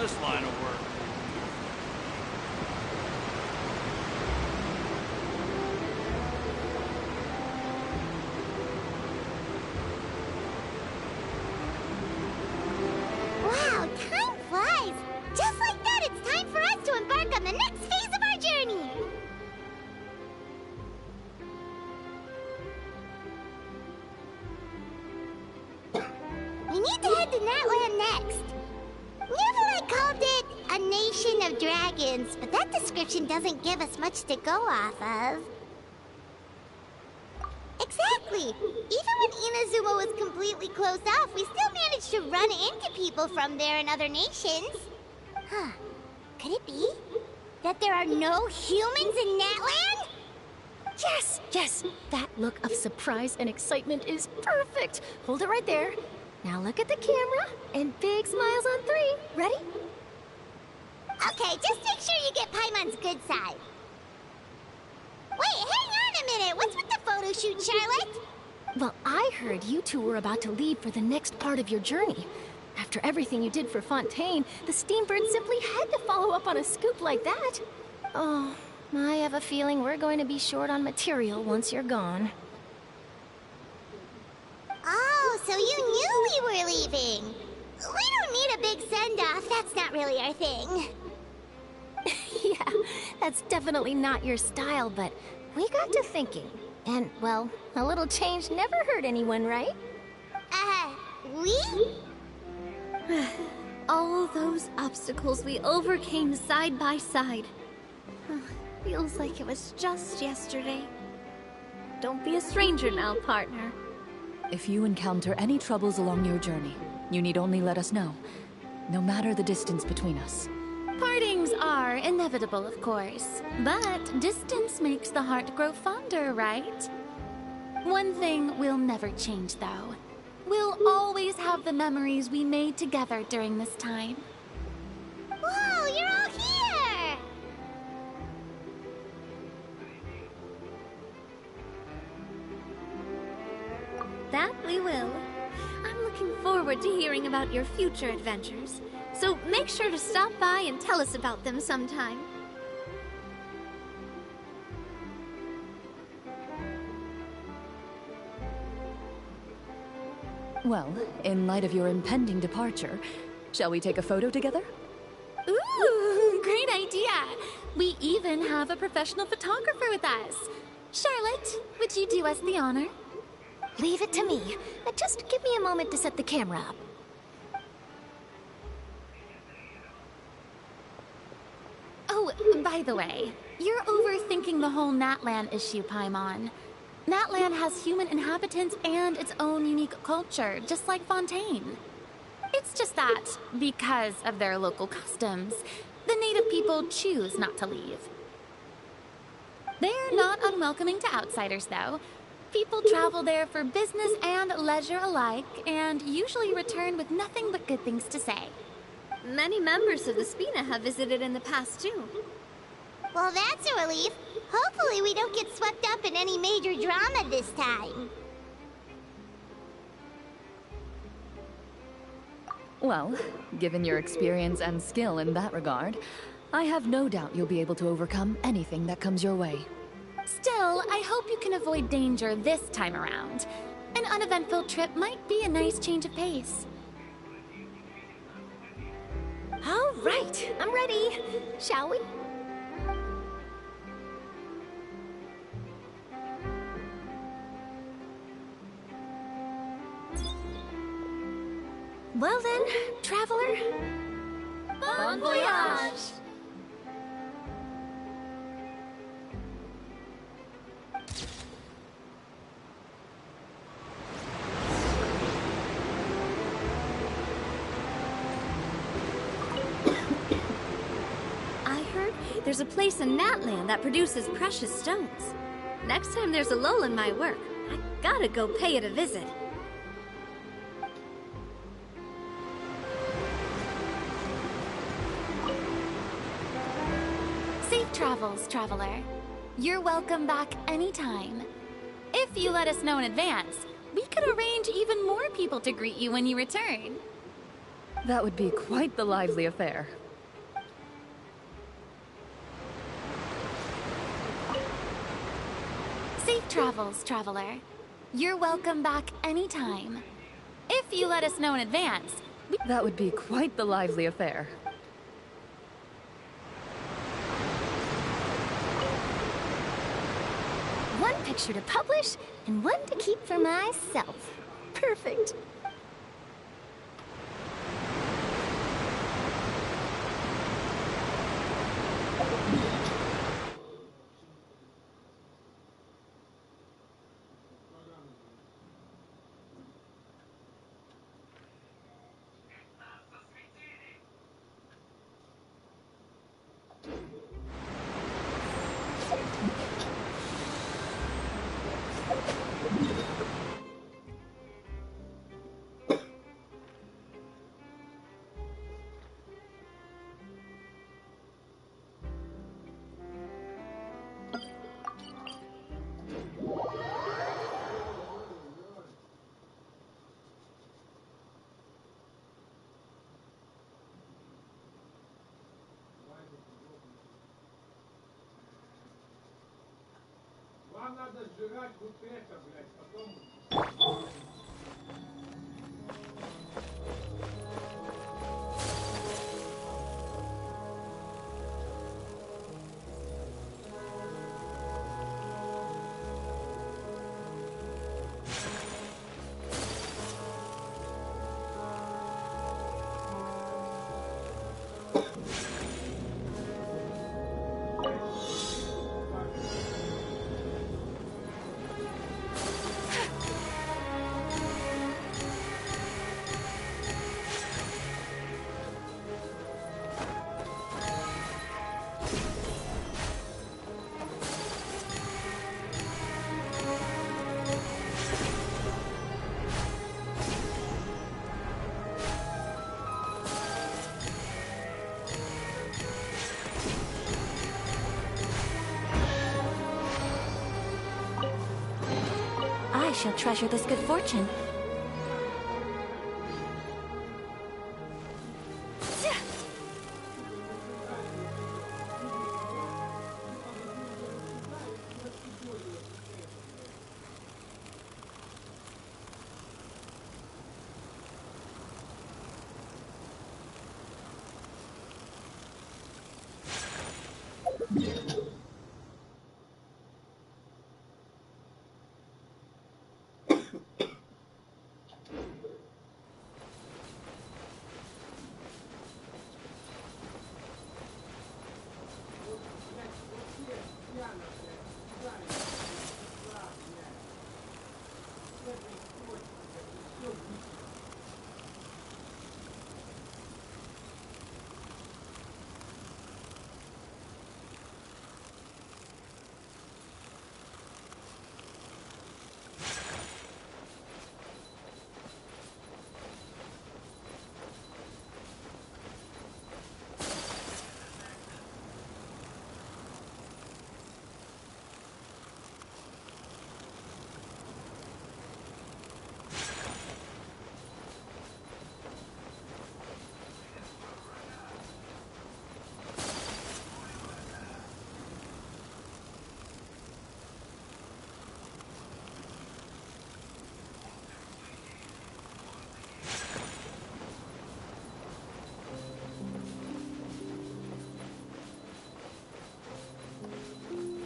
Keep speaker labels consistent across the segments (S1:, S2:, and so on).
S1: this line of work.
S2: Wow, time flies! Just like that, it's time for us to embark on the next phase of our journey! We need to head to Natland next. Neverland called it a nation of dragons, but that description doesn't give us much to go off of. Exactly! Even when Inazuma was completely closed off, we still managed to run into people from there in other nations. Huh. Could it be that there are no humans in Natland?
S3: Yes, yes! That look of surprise and excitement is perfect! Hold it right there. Now look at the camera, and big smiles on 3. Ready?
S2: Okay, just make sure you get Paimon's good side. Wait, hang on a minute! What's with the photo shoot, Charlotte?
S3: Well, I heard you two were about to leave for the next part of your journey. After everything you did for Fontaine, the Steambird simply had to follow up on a scoop like that. Oh, I have a feeling we're going to be short on material once you're gone.
S2: Oh, so you knew we were leaving. We don't need a big send-off. That's not really our thing.
S3: Yeah, that's definitely not your style, but we got to thinking. And, well, a little change never hurt anyone, right?
S2: We?
S4: All those obstacles we overcame side by side. Feels like it was just yesterday. Don't be a stranger now, partner.
S5: If you encounter any troubles along your journey, you need only let us know, no matter the distance between us.
S6: Partings are inevitable, of course, but distance makes the heart grow fonder, right? One thing will never change, though. We'll always have the memories we made together during this time.
S2: Whoa, you're all here!
S4: That we will. I'm looking forward to hearing about your future adventures, so make sure to stop by and tell us about them sometime.
S5: Well, in light of your impending departure, shall we take a photo together?
S6: Ooh, great idea! We even have a professional photographer with us. Charlotte, would you do us the honor?
S3: Leave it to me. Just give me a moment to set the camera up.
S6: Oh, by the way, you're overthinking the whole Natland issue, Paimon. Natland has human inhabitants and its own unique culture, just like Fontaine. It's just that, because of their local customs, the native people choose not to leave. They're not unwelcoming to outsiders, though. People travel there for business and leisure alike, and usually return with nothing but good things to say.
S4: Many members of the Spina have visited in the past, too.
S2: Well, that's a relief. Hopefully we don't get swept up in any major drama this time.
S5: Well, given your experience and skill in that regard, I have no doubt you'll be able to overcome anything that comes your way.
S6: Still, I hope you can avoid danger this time around. An uneventful trip might be a nice change of pace.
S3: All right, I'm ready. Shall we? Well then, traveler.
S6: Bon voyage!
S4: I heard there's a place in Natland that produces precious stones. Next time there's a lull in my work, I gotta go pay it a visit.
S6: Safe travels, traveler. You're welcome back anytime. If you let us know in advance, we could arrange even more people to greet you when you return.
S5: That would be quite the lively affair.
S6: Safe travels, traveler. You're welcome back anytime. If you let us know in advance.
S5: That would be quite the lively affair.
S3: One picture to publish, and one to keep for myself. Perfect.
S1: Вам надо сжигать вот это, блядь, потом...
S4: I shall treasure this good fortune.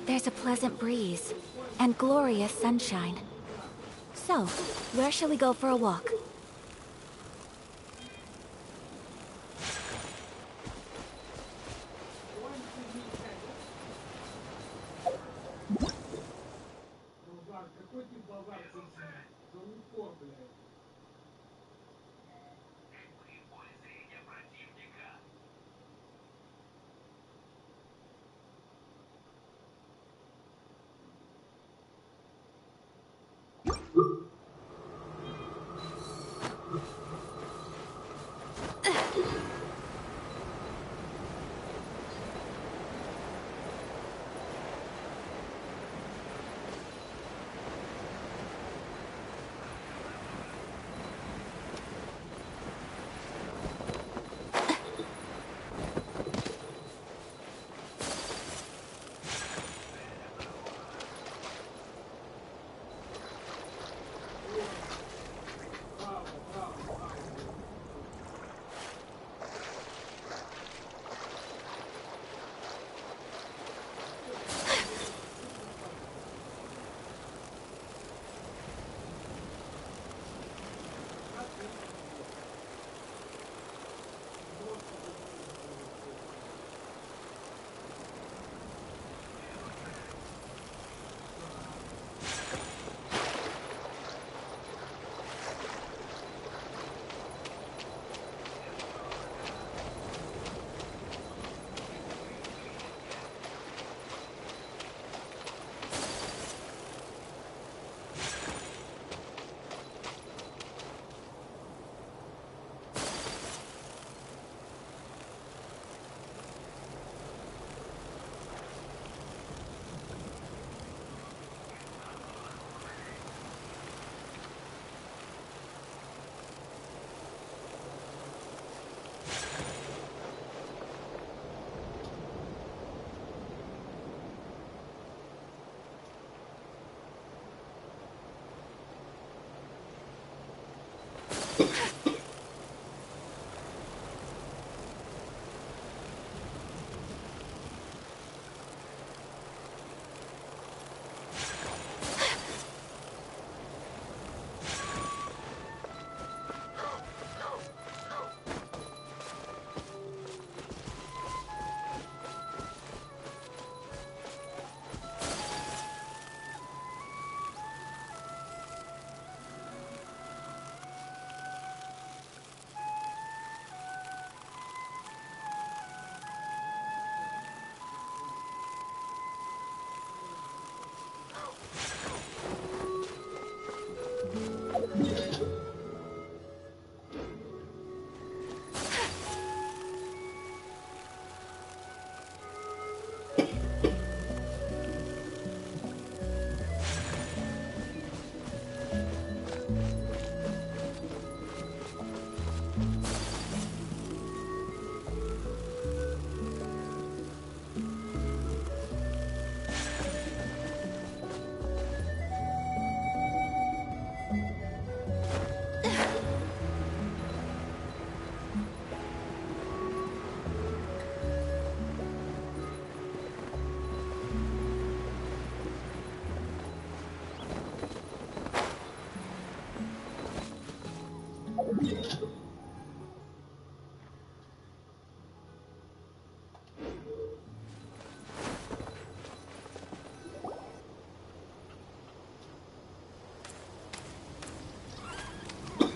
S4: There's a pleasant breeze and glorious sunshine. So, where shall we go for a walk?
S1: Какой ты базар, залупо, блядь.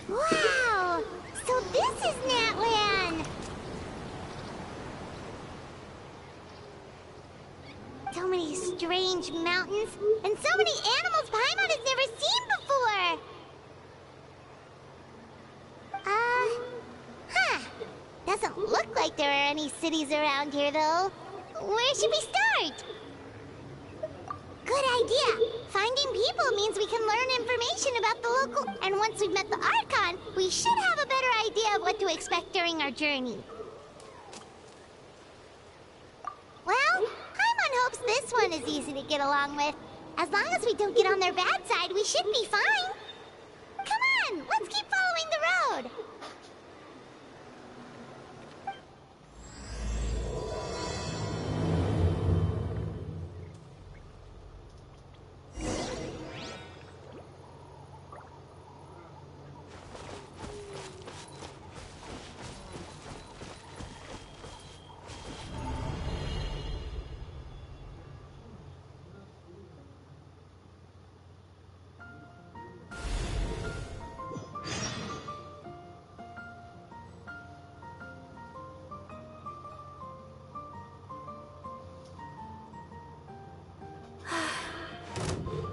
S2: Wow! So this is Natlan! So many strange mountains, and so many animals Paimon has never seen before! Doesn't look like there are any cities around here, though. Where should we start? Good idea! Finding people means we can learn information about the local... And once we've met the Archon, we should have a better idea of what to expect during our journey. Well, Paimon hopes this one is easy to get along with. As long as we don't get on their bad side, we should be fine. Come on, let's keep following the road.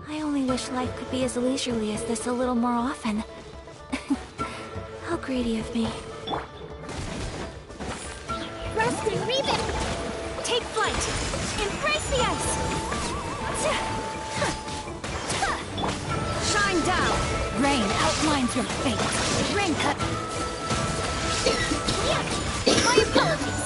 S4: I only wish life could be as leisurely as this a little more often. How greedy of me.
S2: Rusty Ribbon!
S3: Take flight! Embrace the ice! Shine down! Rain outlines your fate. Rain cut! My apologies!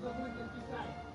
S1: забудь написать.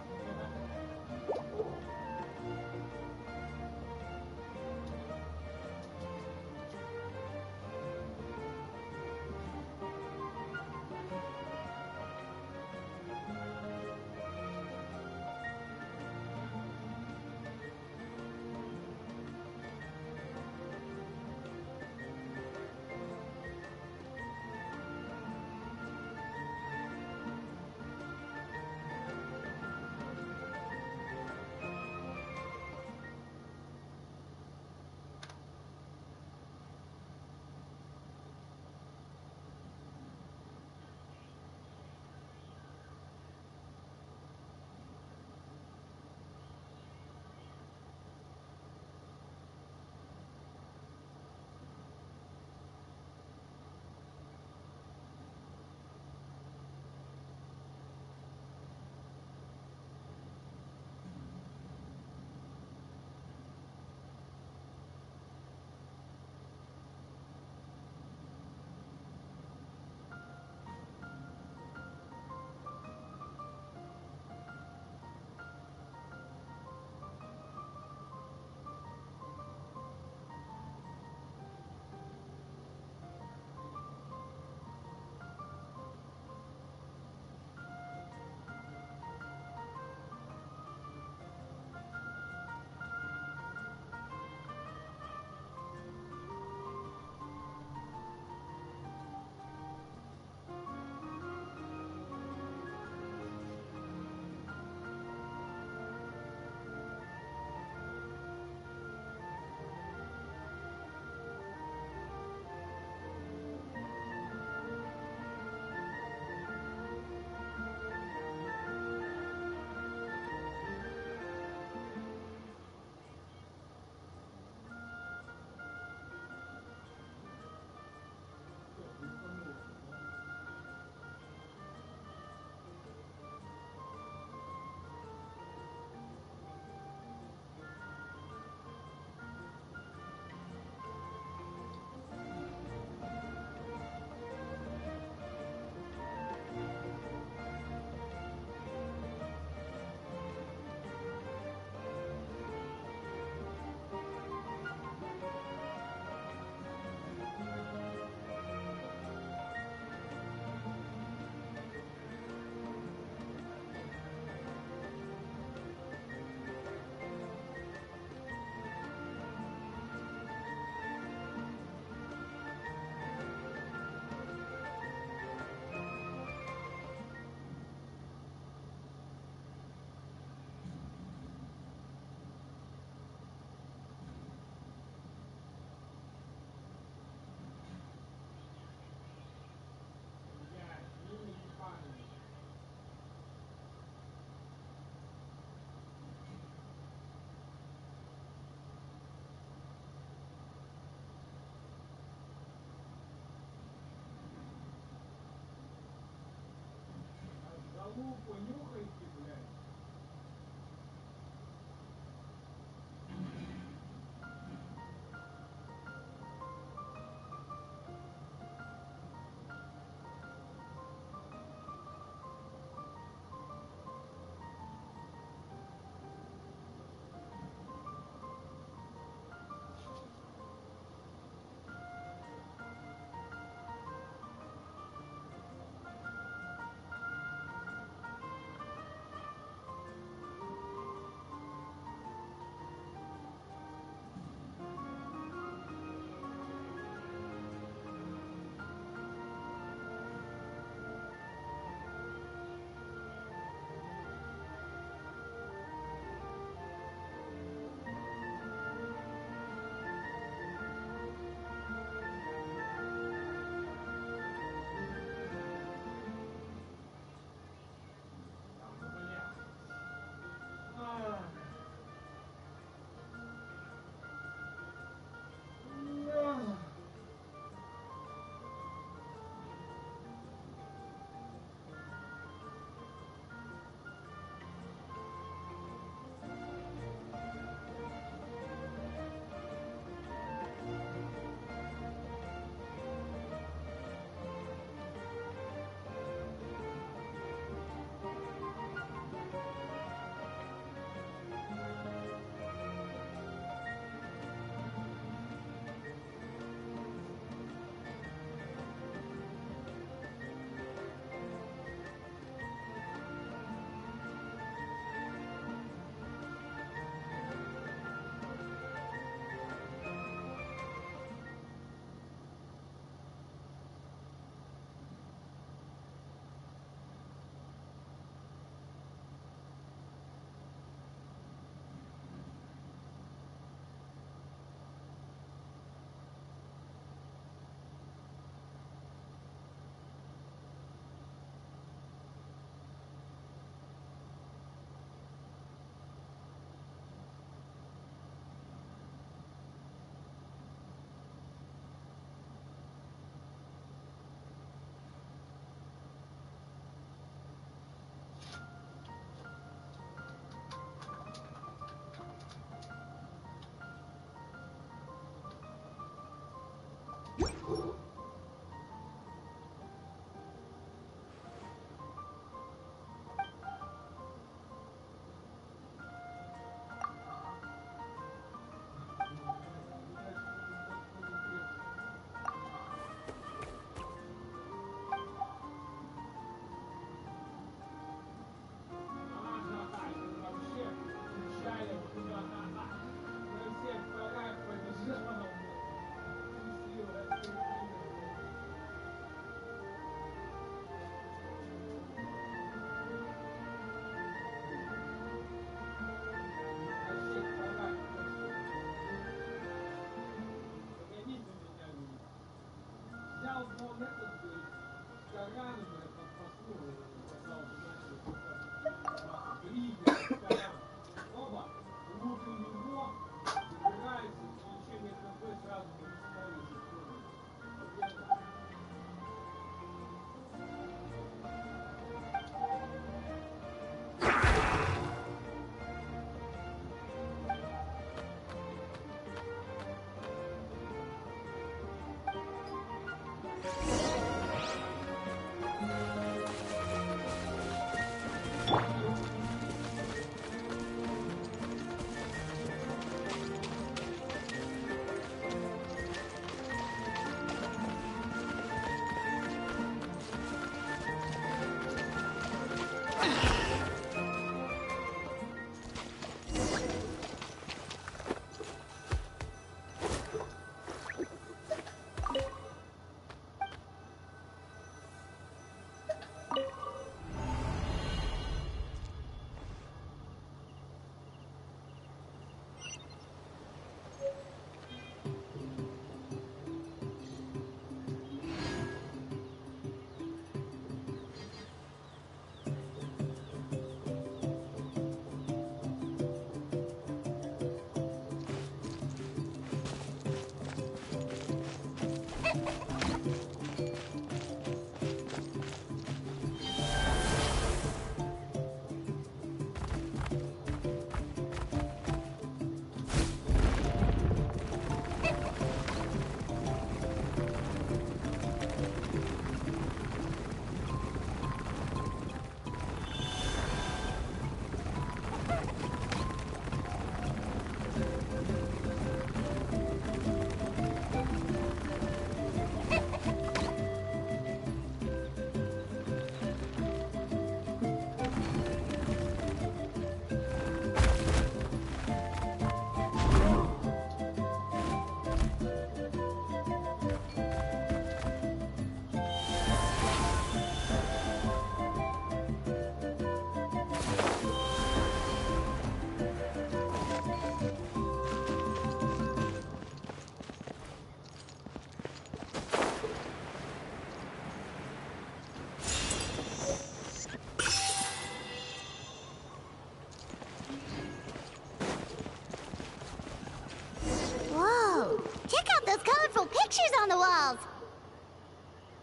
S2: On the walls.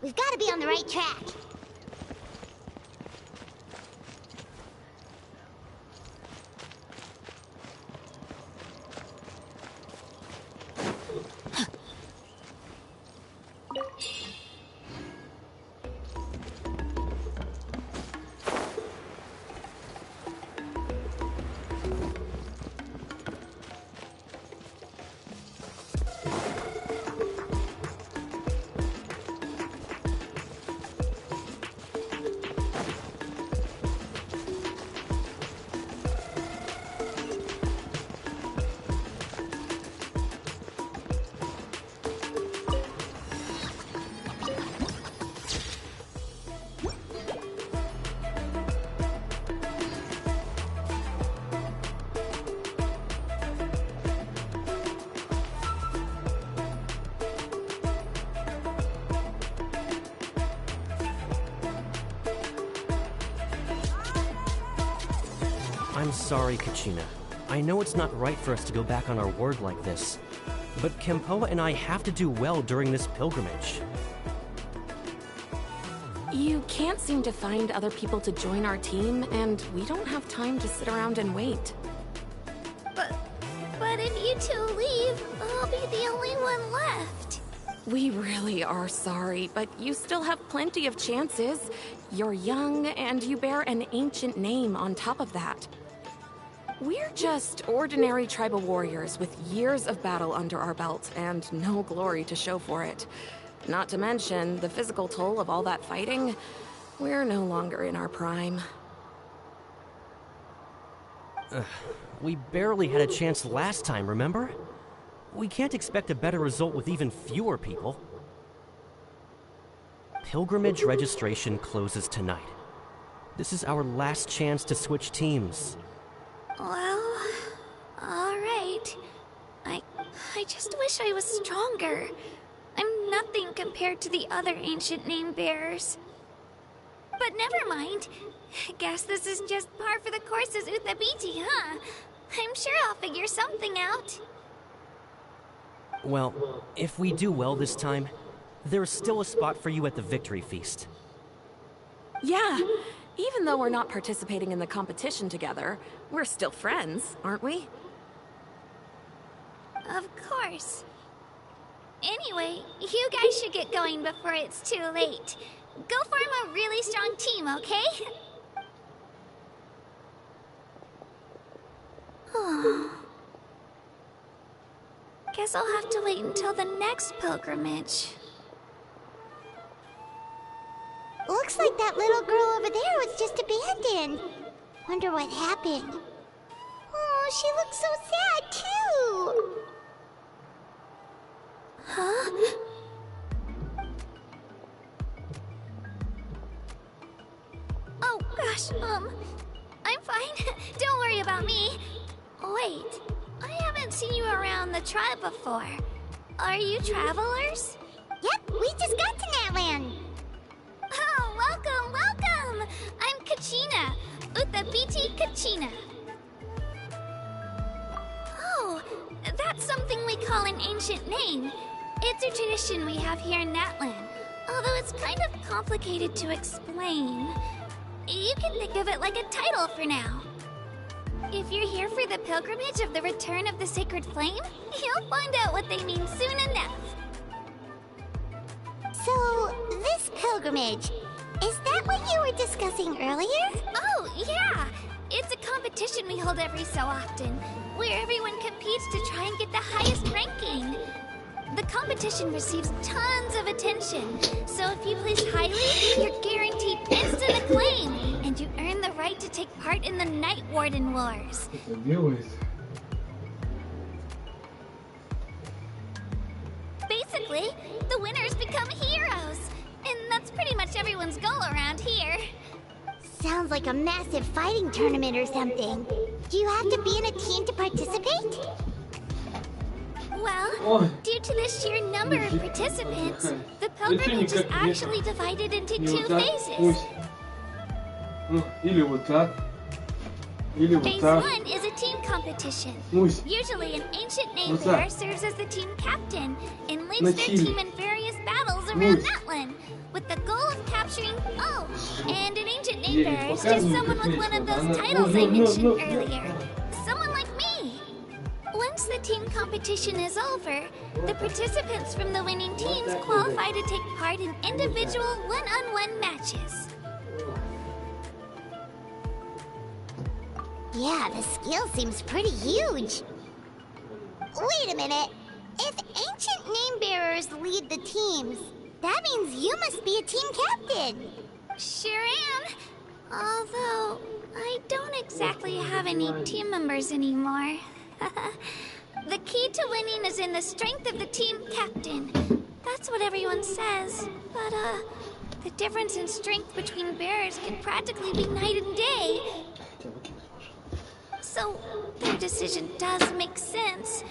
S2: We've got to be on the right track.
S7: I'm sorry, Kachina. I know it's not right for us to go back on our word like this, but Kempoa and I have to do well during this pilgrimage.
S8: You can't seem to find other people to join our team, and we don't have time to sit around and wait.
S4: But if you two leave, I'll be the only one left.
S8: We really are sorry, but you still have plenty of chances. You're young, and you bear an ancient name on top of that. We're just ordinary tribal warriors with years of battle under our belt and no glory to show for it. Not to mention the physical toll of all that fighting. We're no longer in our prime.
S7: We barely had a chance last time, remember? We can't expect a better result with even fewer people. Pilgrimage registration closes tonight. This is our last chance to switch teams.
S4: Well, alright. I just wish I was stronger. I'm nothing compared to the other ancient name bearers. But never mind. Guess this is just par for the course as Uthabiti, huh? I'm sure I'll figure something out.
S7: Well, if we do well this time, there's still a spot for you at the victory feast.
S8: Yeah, even though we're not participating in the competition together, we're still friends, aren't we?
S4: Of course. Anyway, you guys should get going before it's too late. Go form a really strong team, okay? Guess I'll have to wait until the next pilgrimage.
S2: Looks like that little girl over there was just abandoned. Wonder what happened. Oh, she looks so sad, too.
S4: Huh? Oh, gosh, I'm fine. Don't worry about me. Wait, I haven't seen you around the tribe before. Are you travelers?
S2: Yep, we just got to Natland.
S4: Oh, welcome, welcome! I'm Kachina, Uthabiti Kachina. Oh, that's something we call an ancient name. It's a tradition we have here in Natland, although it's kind of complicated to explain. You can think of it like a title for now. If you're here for the pilgrimage of the return of the sacred flame, you'll find out what they mean soon enough.
S2: So, this pilgrimage, is that what you were discussing earlier?
S4: Oh, yeah! It's a competition we hold every so often, where everyone competes to try and get the highest ranking. The competition receives tons of attention, so if you place highly, you're guaranteed instant acclaim, and you earn the right to take part in the Night Warden Wars. Basically, the winners become heroes, and that's pretty much everyone's goal around here.
S2: Sounds like a massive fighting tournament or something. Do you have to be in a team to participate?
S4: Well, due to the sheer number of participants, the pilgrimage is actually divided into two phases. Phase 1 is a team competition. Usually an ancient name bearer serves as the team captain and leads their team in various battles around Natland, with the goal of capturing... Oh, and an ancient name bearer is just someone with one of those titles I mentioned earlier. Someone like me. Once the team competition is over, the participants from the winning teams qualify to take part in individual one-on-one matches.
S2: Yeah, the skill seems pretty huge. Wait a minute. If ancient name bearers lead the teams, that means you must be a team captain.
S4: Sure am. Although, I don't exactly have any team members anymore. The key to winning is in the strength of the team captain. That's what everyone says. But, the difference in strength between bearers can practically be night and day. So, their decision does make sense.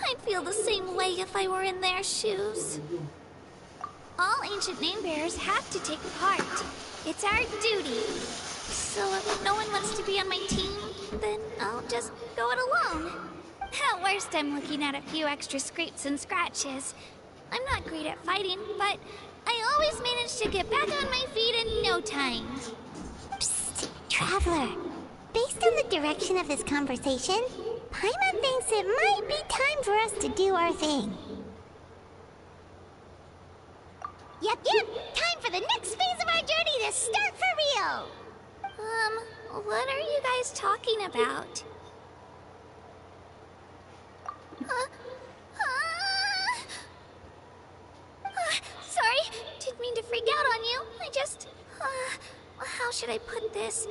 S4: I'd feel the same way if I were in their shoes. All ancient name bearers have to take part. It's our duty. So if no one wants to be on my team, then I'll just go it alone. At worst, I'm looking at a few extra scrapes and scratches. I'm not great at fighting, but I always manage to get back on my feet in no time.
S2: Psst, Traveler. Based on the direction of this conversation, Paimon thinks it might be time for us to do our thing. Yep, time for the next phase of our journey to start for real!
S4: What are you guys talking about? Sorry, didn't mean to freak out on you. I just, how should I put this?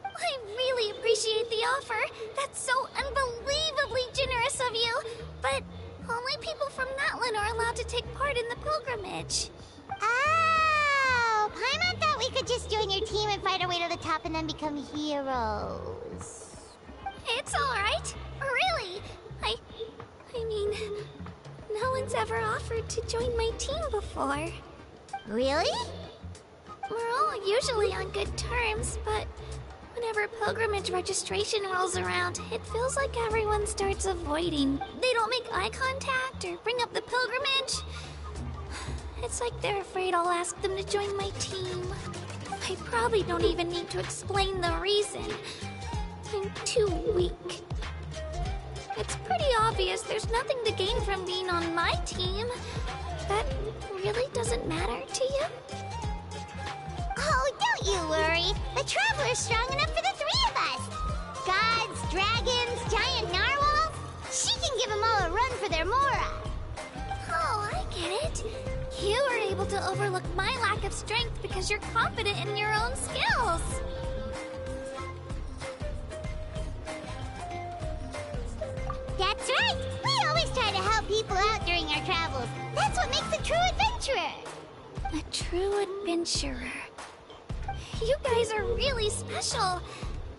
S4: I really appreciate the offer. That's so unbelievably generous of you. But only people from Natlan are allowed to take part in the pilgrimage.
S2: Oh, Paimon thought we could just join your team and fight our way to the top and then become heroes.
S4: It's alright. Really. I mean, no one's ever offered to join my team before.
S2: Really?
S4: We're all usually on good terms, but whenever pilgrimage registration rolls around, it feels like everyone starts avoiding. They don't make eye contact or bring up the pilgrimage. It's like they're afraid I'll ask them to join my team. I probably don't even need to explain the reason. I'm too weak. It's pretty obvious there's nothing to gain from being on my team. That really doesn't matter to you?
S2: Oh, don't you worry. The Traveler's strong enough for the three of us. Gods, dragons, giant narwhals. She can give them all a run for their Mora.
S4: Oh, I get it. You were able to overlook my lack of strength because you're confident in your own skills.
S2: That's right. We always try to help people out during our travels. That's what makes a true adventurer.
S4: A true adventurer. You guys are really special.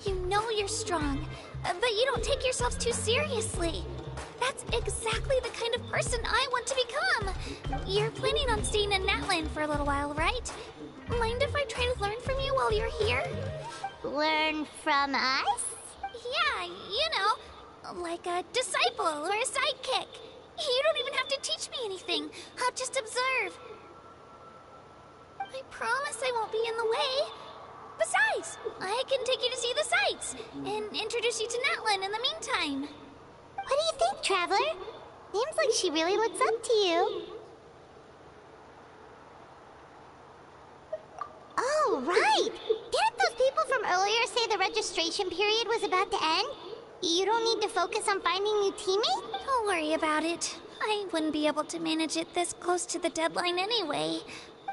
S4: You know you're strong, but you don't take yourselves too seriously. That's exactly the kind of person I want to become. You're planning on staying in Natlan for a little while, right? Mind if I try to learn from you while you're here?
S2: Learn from us?
S4: Yeah, you know, like a disciple or a sidekick. You don't even have to teach me anything. I'll just observe. I promise I won't be in the way. Besides, I can take you to see the sights and introduce you to Natlan in the meantime.
S2: What do you think, Traveler? Seems like she really looks up to you. Oh, right! Didn't those people from earlier say the registration period was about to end? You don't need to focus on finding new teammates?
S4: Don't worry about it. I wouldn't be able to manage it this close to the deadline anyway.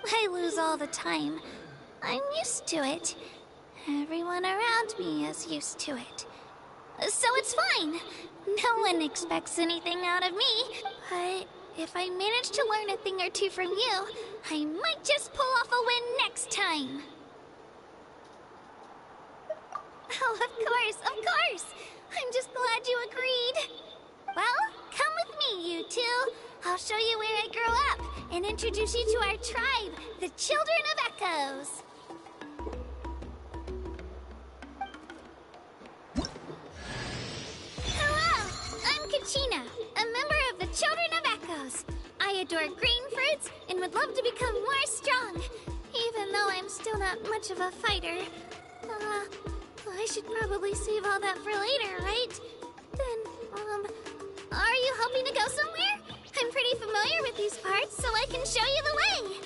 S4: I lose all the time. I'm used to it. Everyone around me is used to it. So it's fine. No one expects anything out of me. But if I manage to learn a thing or two from you, I might just pull off a win next time. Oh, of course. I'm just glad you agreed. Well, come with me, you two. I'll show you where I grew up and introduce you to our tribe, the Children of Echoes. Hello, I'm Kachina, a member of the Children of Echoes. I adore green fruits and would love to become more strong, even though I'm still not much of a fighter. I should probably save all that for later, right? Then, are you hoping to go somewhere? I'm pretty familiar with these parts, so I can show you the way.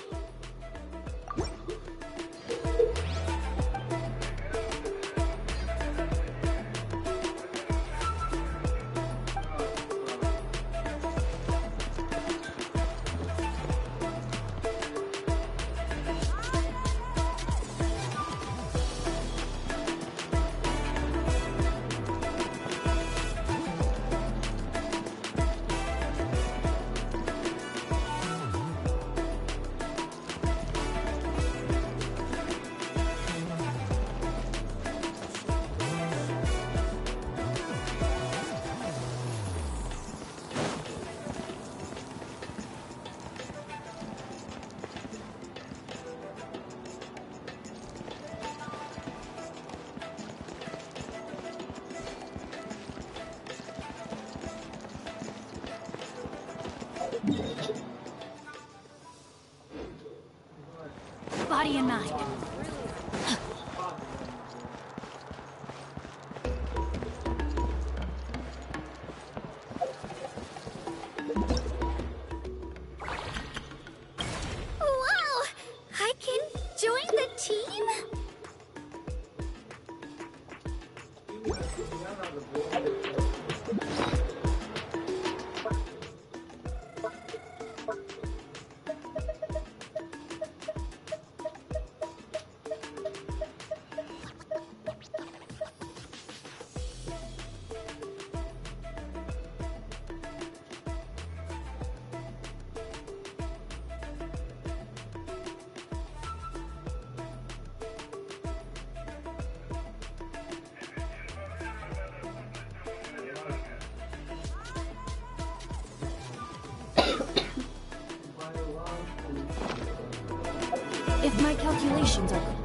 S3: Body and mind. My calculations are...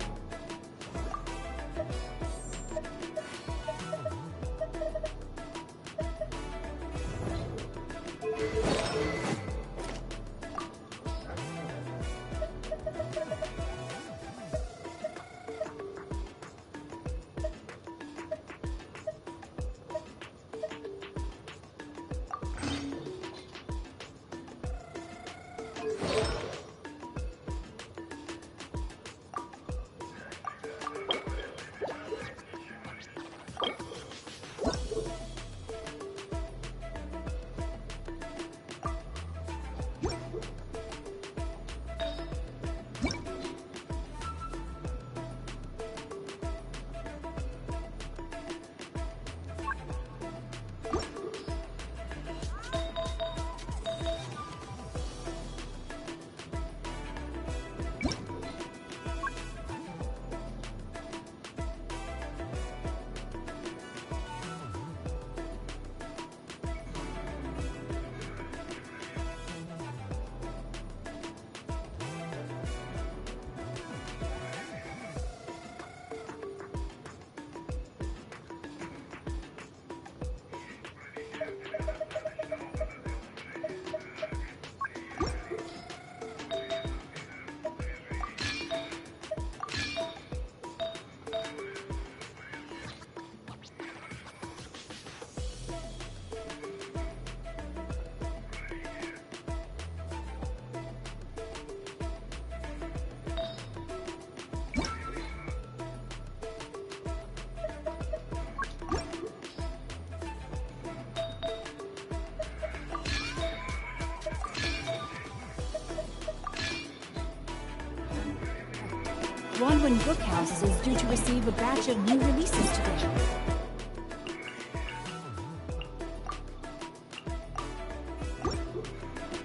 S3: Wanwan Bookhouse is due to receive a batch of new releases today.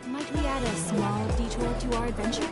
S3: Might we add a small detour to our adventure?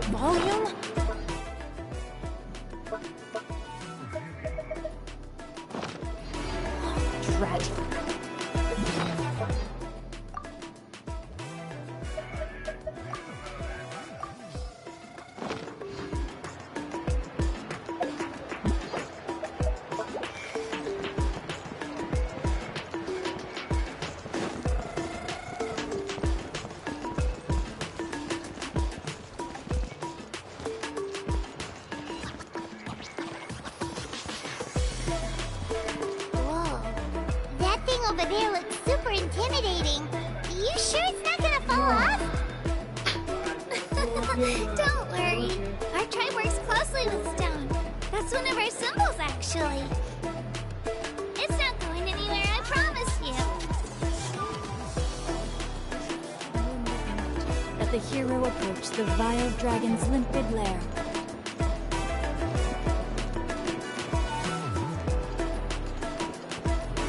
S3: Volume? Drat.
S2: Over there looks super intimidating. You sure it's not gonna fall off?
S4: Don't worry. Our tribe works closely with stone. That's one of our symbols, actually. It's not going anywhere, I promise you.
S3: Let the hero approach the vile dragon's limpid lair.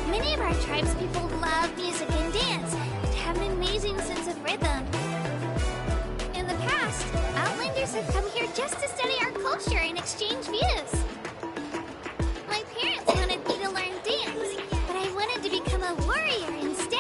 S4: Many of our tribespeople love music and dance and have an amazing sense of rhythm. In the past, Outlanders have come here just to study our culture and exchange views. My parents wanted me to learn dance, but I wanted to become a warrior instead.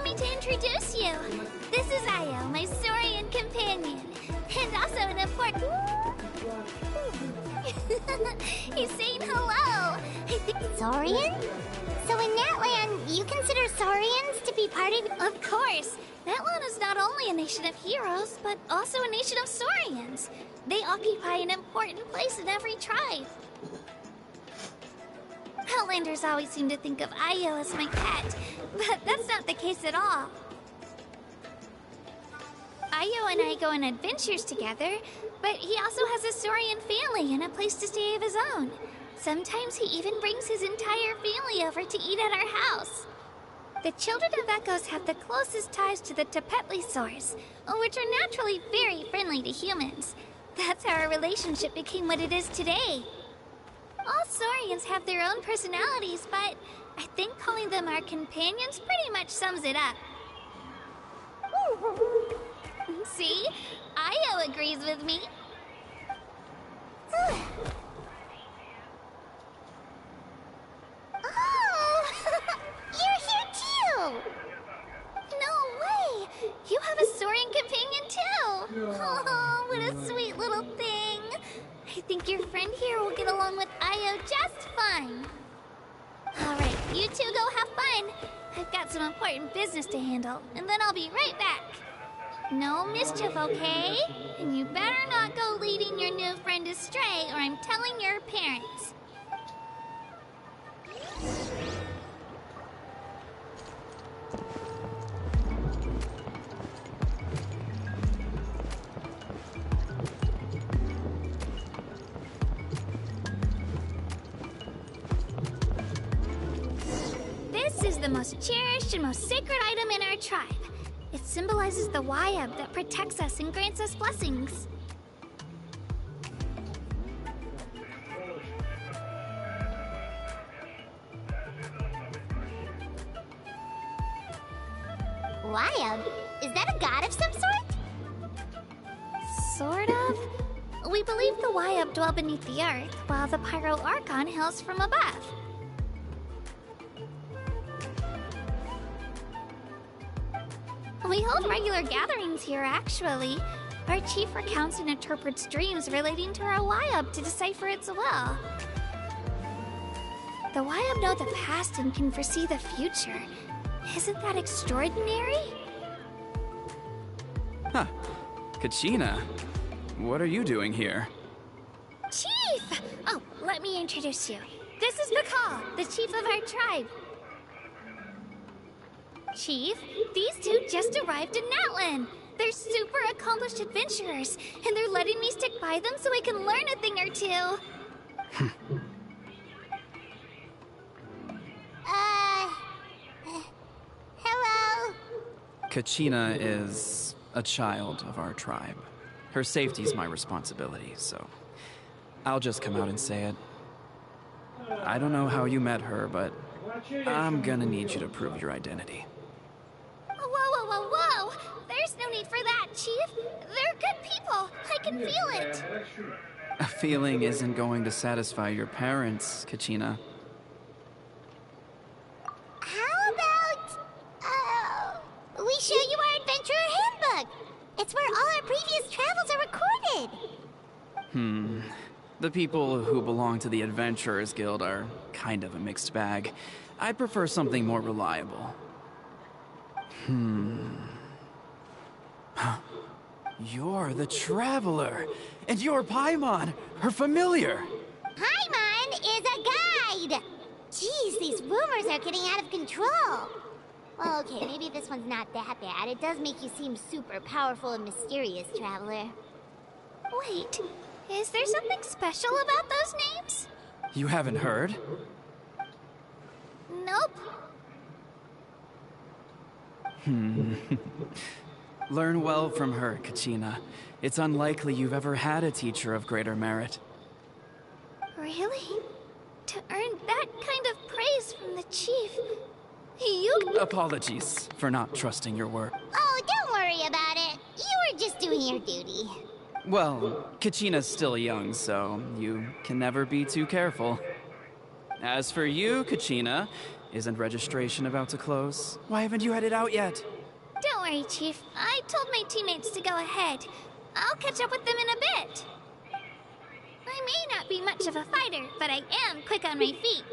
S4: To introduce you. This is Io, my Saurian companion, and also an important... He's saying hello. I think...
S2: Saurian? So in that land, you consider Saurians to be part of...
S4: Of course. That land is not only a nation of heroes, but also a nation of Saurians. They occupy an important place in every tribe. Outlanders always seem to think of Io as my pet, but that's not the case at all. Io and I go on adventures together, but he also has a Saurian family and a place to stay of his own. Sometimes he even brings his entire family over to eat at our house. The children of Echoes have the closest ties to the Tepetlisaurs, which are naturally very friendly to humans. That's how our relationship became what it is today. All Saurians have their own personalities, but I think calling them our companions pretty much sums it up. See? Io agrees with me.
S2: Oh! You're here too!
S4: No way! You have a Saurian companion too! Oh, what a sweet little thing! I think your friend here will get along with Io just fine. Alright, you two go have fun. I've got some important business to handle, and then I'll be right back. No mischief, okay? And you better not go leading your new friend astray, or I'm telling your parents. This is the most cherished and most sacred item in our tribe. It symbolizes the Wayab that protects us and grants us blessings.
S2: Wayab? Is that a god of some sort?
S4: Sort of. We believe the Wayab dwell beneath the earth, while the Pyro Archon hails from above. We hold regular gatherings here, actually. Our chief recounts and interprets dreams relating to our Wayab to decipher its will. The Wayab know the past and can foresee the future. Isn't that extraordinary?
S9: Huh. Kachina, what are you doing here?
S4: Chief! Oh, let me introduce you. This is Bakal, the chief of our tribe. Chief, these two just arrived in Natlan. They're super accomplished adventurers, and they're letting me stick by them so I can learn a thing or two.
S2: Hello?
S9: Kachina is a child of our tribe. Her safety's my responsibility, so I'll just come out and say it. I don't know how you met her, but I'm gonna need you to prove your identity.
S4: Whoa! There's no need for that, Chief. They're good people. I can feel it.
S9: A feeling isn't going to satisfy your parents, Kachina.
S2: How about, we show you our adventurer handbook? It's where all our previous travels are recorded.
S9: The people who belong to the Adventurers Guild are kind of a mixed bag. I'd prefer something more reliable. You're the Traveler, and you're Paimon, her familiar.
S2: Paimon is a guide! Jeez, these rumors are getting out of control. Well, okay, maybe this one's not that bad. It does make you seem super powerful and mysterious, Traveler.
S4: Wait, is there something special about those names?
S9: You haven't heard?
S4: Nope.
S9: Learn well from her, Kachina. It's unlikely you've ever had a teacher of greater merit.
S4: Really? To earn that kind of praise from the chief, you...
S9: Apologies for not trusting your work.
S2: Oh, don't worry about it. You were just doing your duty.
S9: Well, Kachina's still young, so you can never be too careful. As for you, Kachina, isn't registration about to close? Why haven't you headed out yet?
S4: Don't worry, Chief. I told my teammates to go ahead. I'll catch up with them in a bit. I may not be much of a fighter, but I am quick on my feet.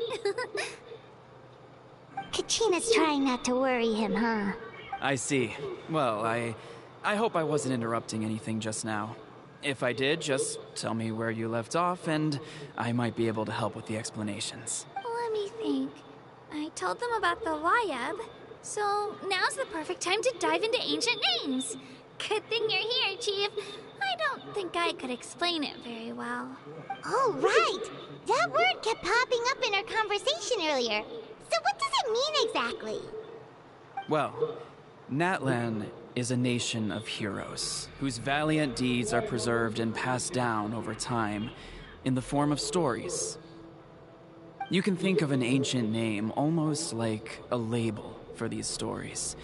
S2: Kachina's trying not to worry him, huh?
S9: I see. Well, I hope I wasn't interrupting anything just now. If I did, just tell me where you left off, and I might be able to help with the explanations.
S4: Let me think. I told them about the Wayab, so now's the perfect time to dive into ancient names. Good thing you're here, Chief. I don't think I could explain it very well.
S2: Oh, right! That word kept popping up in our conversation earlier. So what does it mean exactly?
S9: Well, Natlan is a nation of heroes, whose valiant deeds are preserved and passed down over time in the form of stories. You can think of an ancient name almost like a label for these stories.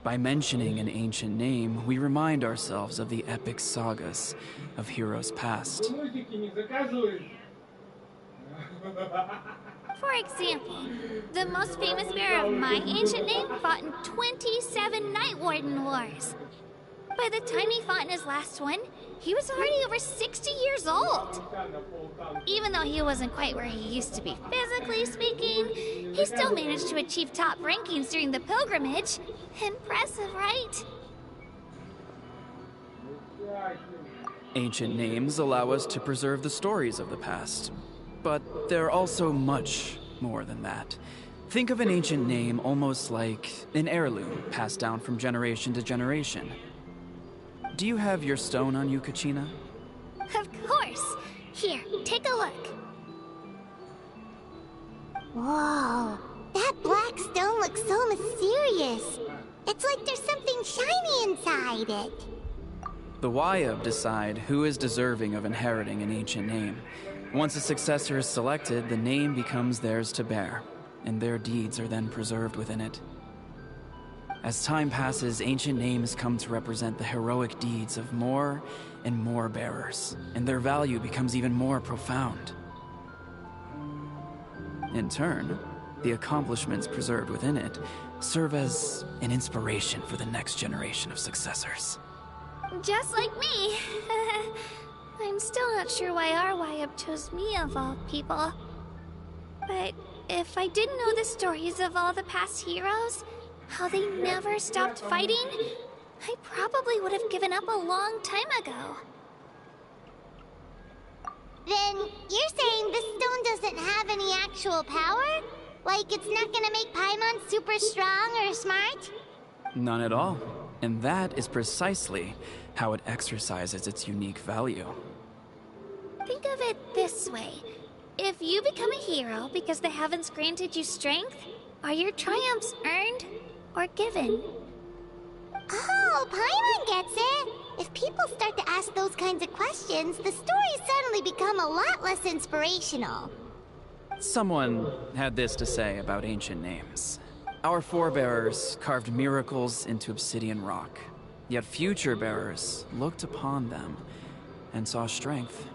S9: By mentioning an ancient name, we remind ourselves of the epic sagas of heroes past.
S4: For example, the most famous bearer of my ancient name fought in 27 Night Warden Wars. By the time he fought in his last one, he was already over 60 years old. Even though he wasn't quite where he used to be physically speaking, he still managed to achieve top rankings during the pilgrimage. Impressive, right?
S9: Ancient names allow us to preserve the stories of the past, but they're also much more than that. Think of an ancient name almost like an heirloom passed down from generation to generation. Do you have your stone on you, Kachina?
S4: Of course. Here, take a look.
S2: Whoa, that black stone looks so mysterious. It's like there's something shiny inside it.
S9: The Wayab decide who is deserving of inheriting an ancient name. Once a successor is selected, the name becomes theirs to bear, and their deeds are then preserved within it. As time passes, ancient names come to represent the heroic deeds of more and more bearers, and their value becomes even more profound. In turn, the accomplishments preserved within it serve as an inspiration for the next generation of successors.
S4: Just like me. I'm still not sure why our Wayab chose me of all people. But if I didn't know the stories of all the past heroes, how they never stopped fighting, I probably would have given up a long time ago.
S2: Then you're saying this stone doesn't have any actual power? Like it's not gonna make Paimon super strong or smart?
S9: None at all. And that is precisely how it exercises its unique value.
S4: Think of it this way. If you become a hero because the heavens granted you strength, are your triumphs earned or given?
S2: Oh, Paimon gets it! If people start to ask those kinds of questions, the stories suddenly become a lot less inspirational.
S9: Someone had this to say about ancient names. Our forebears carved miracles into obsidian rock, yet future bearers looked upon them and saw strength.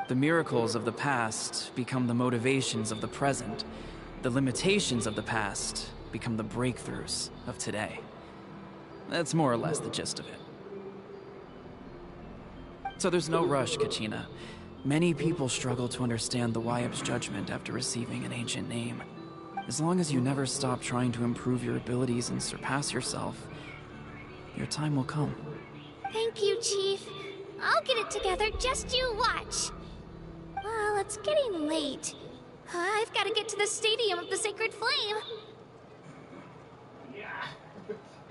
S9: The miracles of the past become the motivations of the present. The limitations of the past become the breakthroughs of today. That's more or less the gist of it. So there's no rush, Kachina. Many people struggle to understand the Wyap's judgment after receiving an ancient name. As long as you never stop trying to improve your abilities and surpass yourself, your time will come.
S4: Thank you, Chief. I'll get it together, just you watch. Well, it's getting late. I've got to get to the Stadium of the Sacred Flame.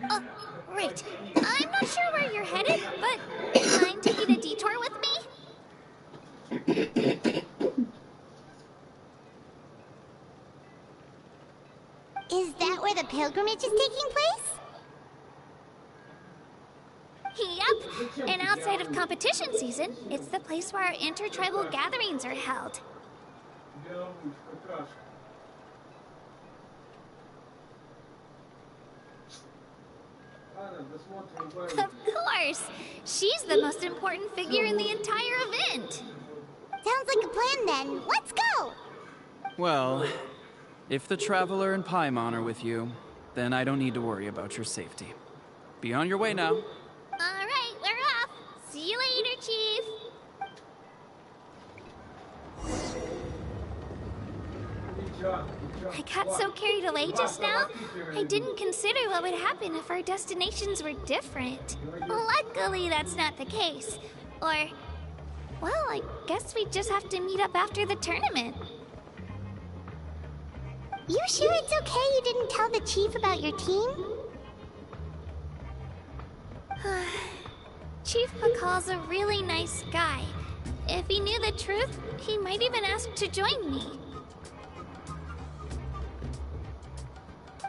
S4: Oh, right. I'm not sure where you're headed, but mind taking a detour with me?
S2: Is that where the pilgrimage is taking place?
S4: Yep, and outside of competition season, it's the place where our intertribal gatherings are held. Of course! She's the most important figure in the entire event!
S2: Sounds like a plan then. Let's go!
S9: Well, if the Traveler and Paimon are with you, then I don't need to worry about your safety. Be on your way now.
S4: Alright, we're off! See you later, Chief! I got so carried away just now, I didn't consider what would happen if our destinations were different. Luckily, that's not the case. Or, well, I guess we just have to meet up after the tournament.
S2: You sure it's okay you didn't tell the chief about your team?
S4: Chief Pakal's a really nice guy. If he knew the truth, he might even ask to join me.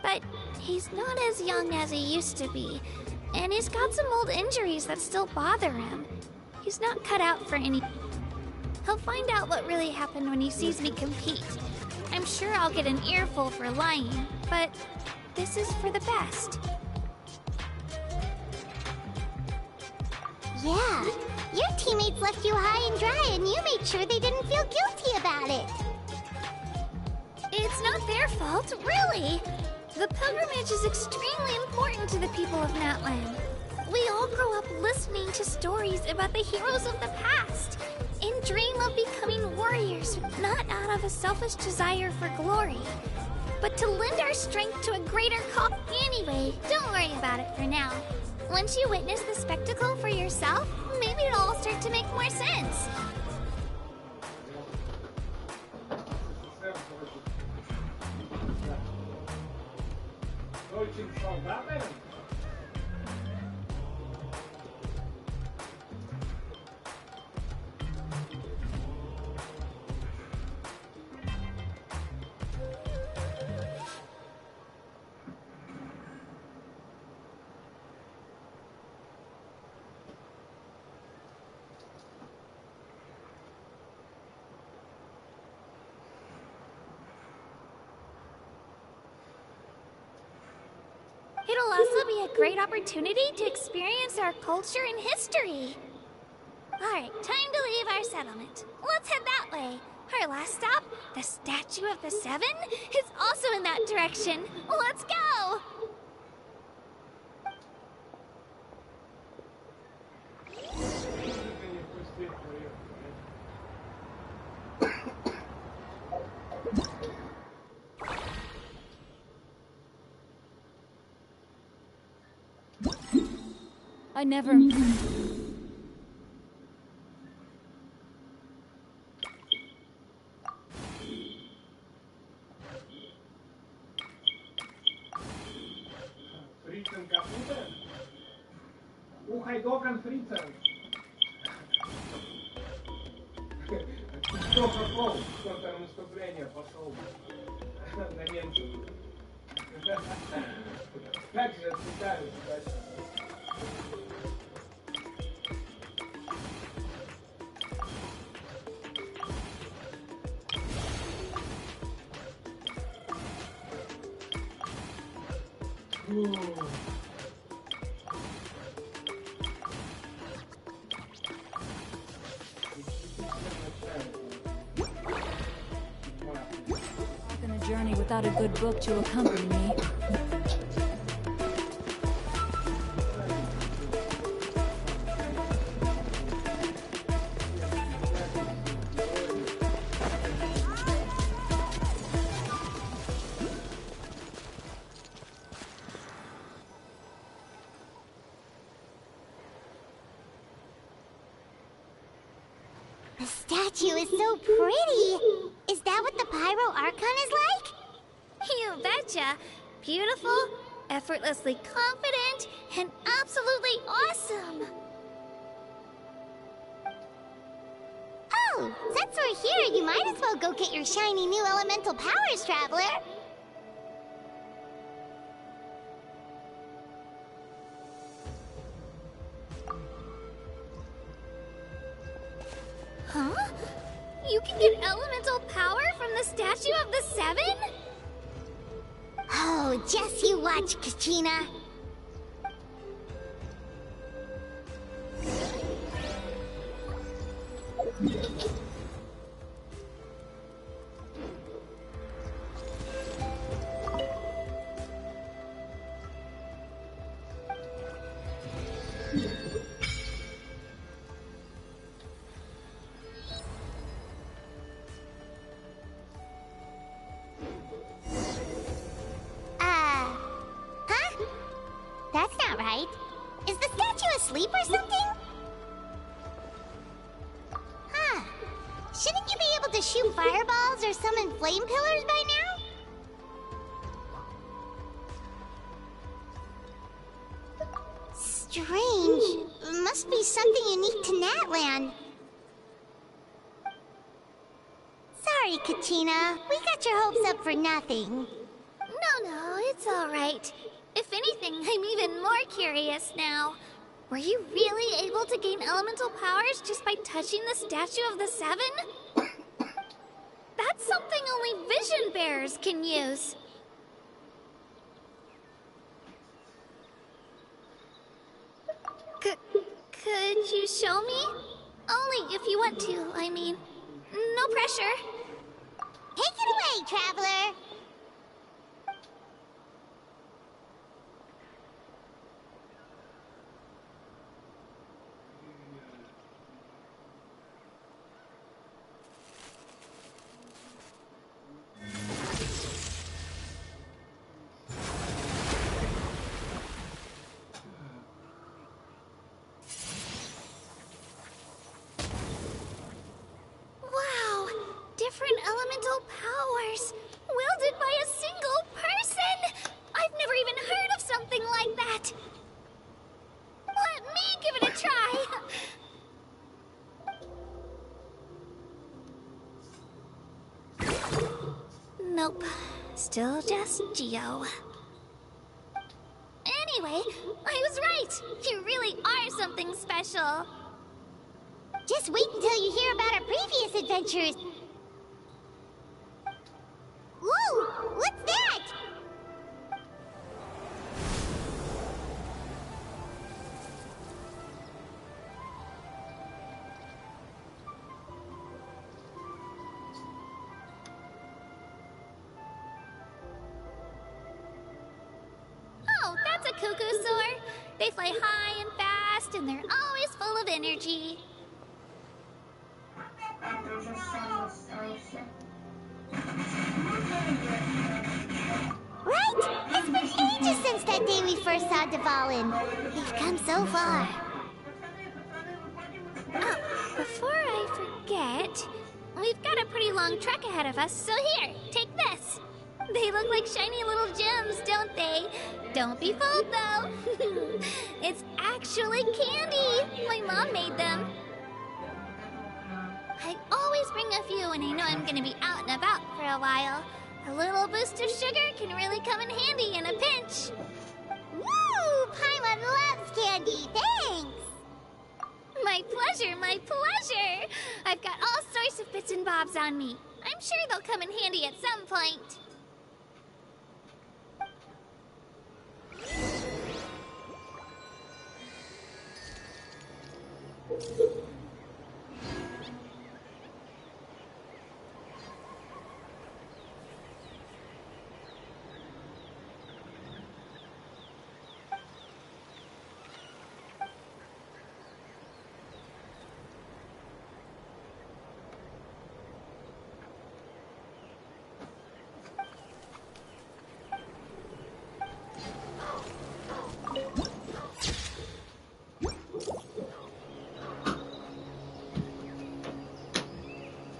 S4: But he's not as young as he used to be, and he's got some old injuries that still bother him. He's not cut out for any... He'll find out what really happened when he sees me compete. I'm sure I'll get an earful for lying, but this is for the best.
S2: Yeah, your teammates left you high and dry and you made sure they didn't feel guilty about it.
S4: It's not their fault, really. The pilgrimage is extremely important to the people of Natland. We all grow up listening to stories about the heroes of the past and dream of becoming warriors, not out of a selfish desire for glory, but to lend our strength to a greater cause. Anyway, don't worry about it for now. Once you witness the spectacle for yourself, maybe it'll all start to make more sense. It'll also be a great opportunity to experience our culture and history. Alright, time to leave our settlement. Let's head that way. Our last stop, the Statue of the Seven, is also in that direction. Let's go!
S5: I never...
S1: Тебя путаем? Ухайдо конфликта. Кто пошел? Кто-то наступление пошел на немцев. Как же отвлекали удачно.
S10: On a journey without a good book to accompany me.
S2: The statue is so pretty! Is that what the Pyro Archon is like?
S4: You betcha. Beautiful, effortlessly confident, and absolutely awesome.
S2: Oh, since we're here, you might as well go get your shiny new elemental powers, Traveler.
S4: Huh? You can get elemental power from the Statue of the Seven?
S2: Oh, just you watch, Kachina. Huh? That's not right. Is the statue asleep or something? Huh. Shouldn't you be able to shoot fireballs or summon flame pillars by now? Strange. Must be something unique to Natlan. Sorry, Kachina. We got your hopes up for nothing.
S4: No, it's all right. If anything, I'm even more curious now. Were you really able to gain elemental powers just by touching the Statue of the Seven? That's something only vision bearers can use. Could you show me? Only if you want to, I mean. No pressure.
S2: Take it away, Traveler.
S4: Wow! Different elemental powers, wielded by a single person! I've never even heard of something like that! Let me give it a try! Nope. Still just Geo. Anyway, I was right! You really are something special!
S2: Just wait until you hear about our previous adventures. Whoa! What's that?
S4: Oh, that's a cuckoo soar. They fly high and fast, and they're always full of energy.
S2: Right? It's been ages since that day we first saw Dvalin. We've come so far.
S4: Before I forget, we've got a pretty long trek ahead of us, so here, take this. They look like shiny little gems, don't they? Don't be fooled, though. It's actually candy. My mom made them. I always bring a few when I know I'm gonna be out and about for a while. A little boost of sugar can really come in handy in a pinch.
S2: Woo! Paimon loves candy, thanks!
S4: My pleasure, my pleasure! I've got all sorts of bits and bobs on me. I'm sure they'll come in handy at some point.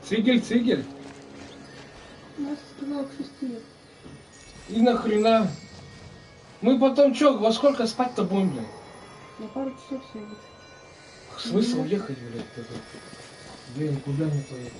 S1: Цигель, цигель.
S11: Нас сказал к 6.
S1: И нахрена? Мы потом чё, во сколько спать-то будем, блядь?
S11: На пару часов всего.
S1: Смысл ехать, блядь, тогда? Я никуда не поеду.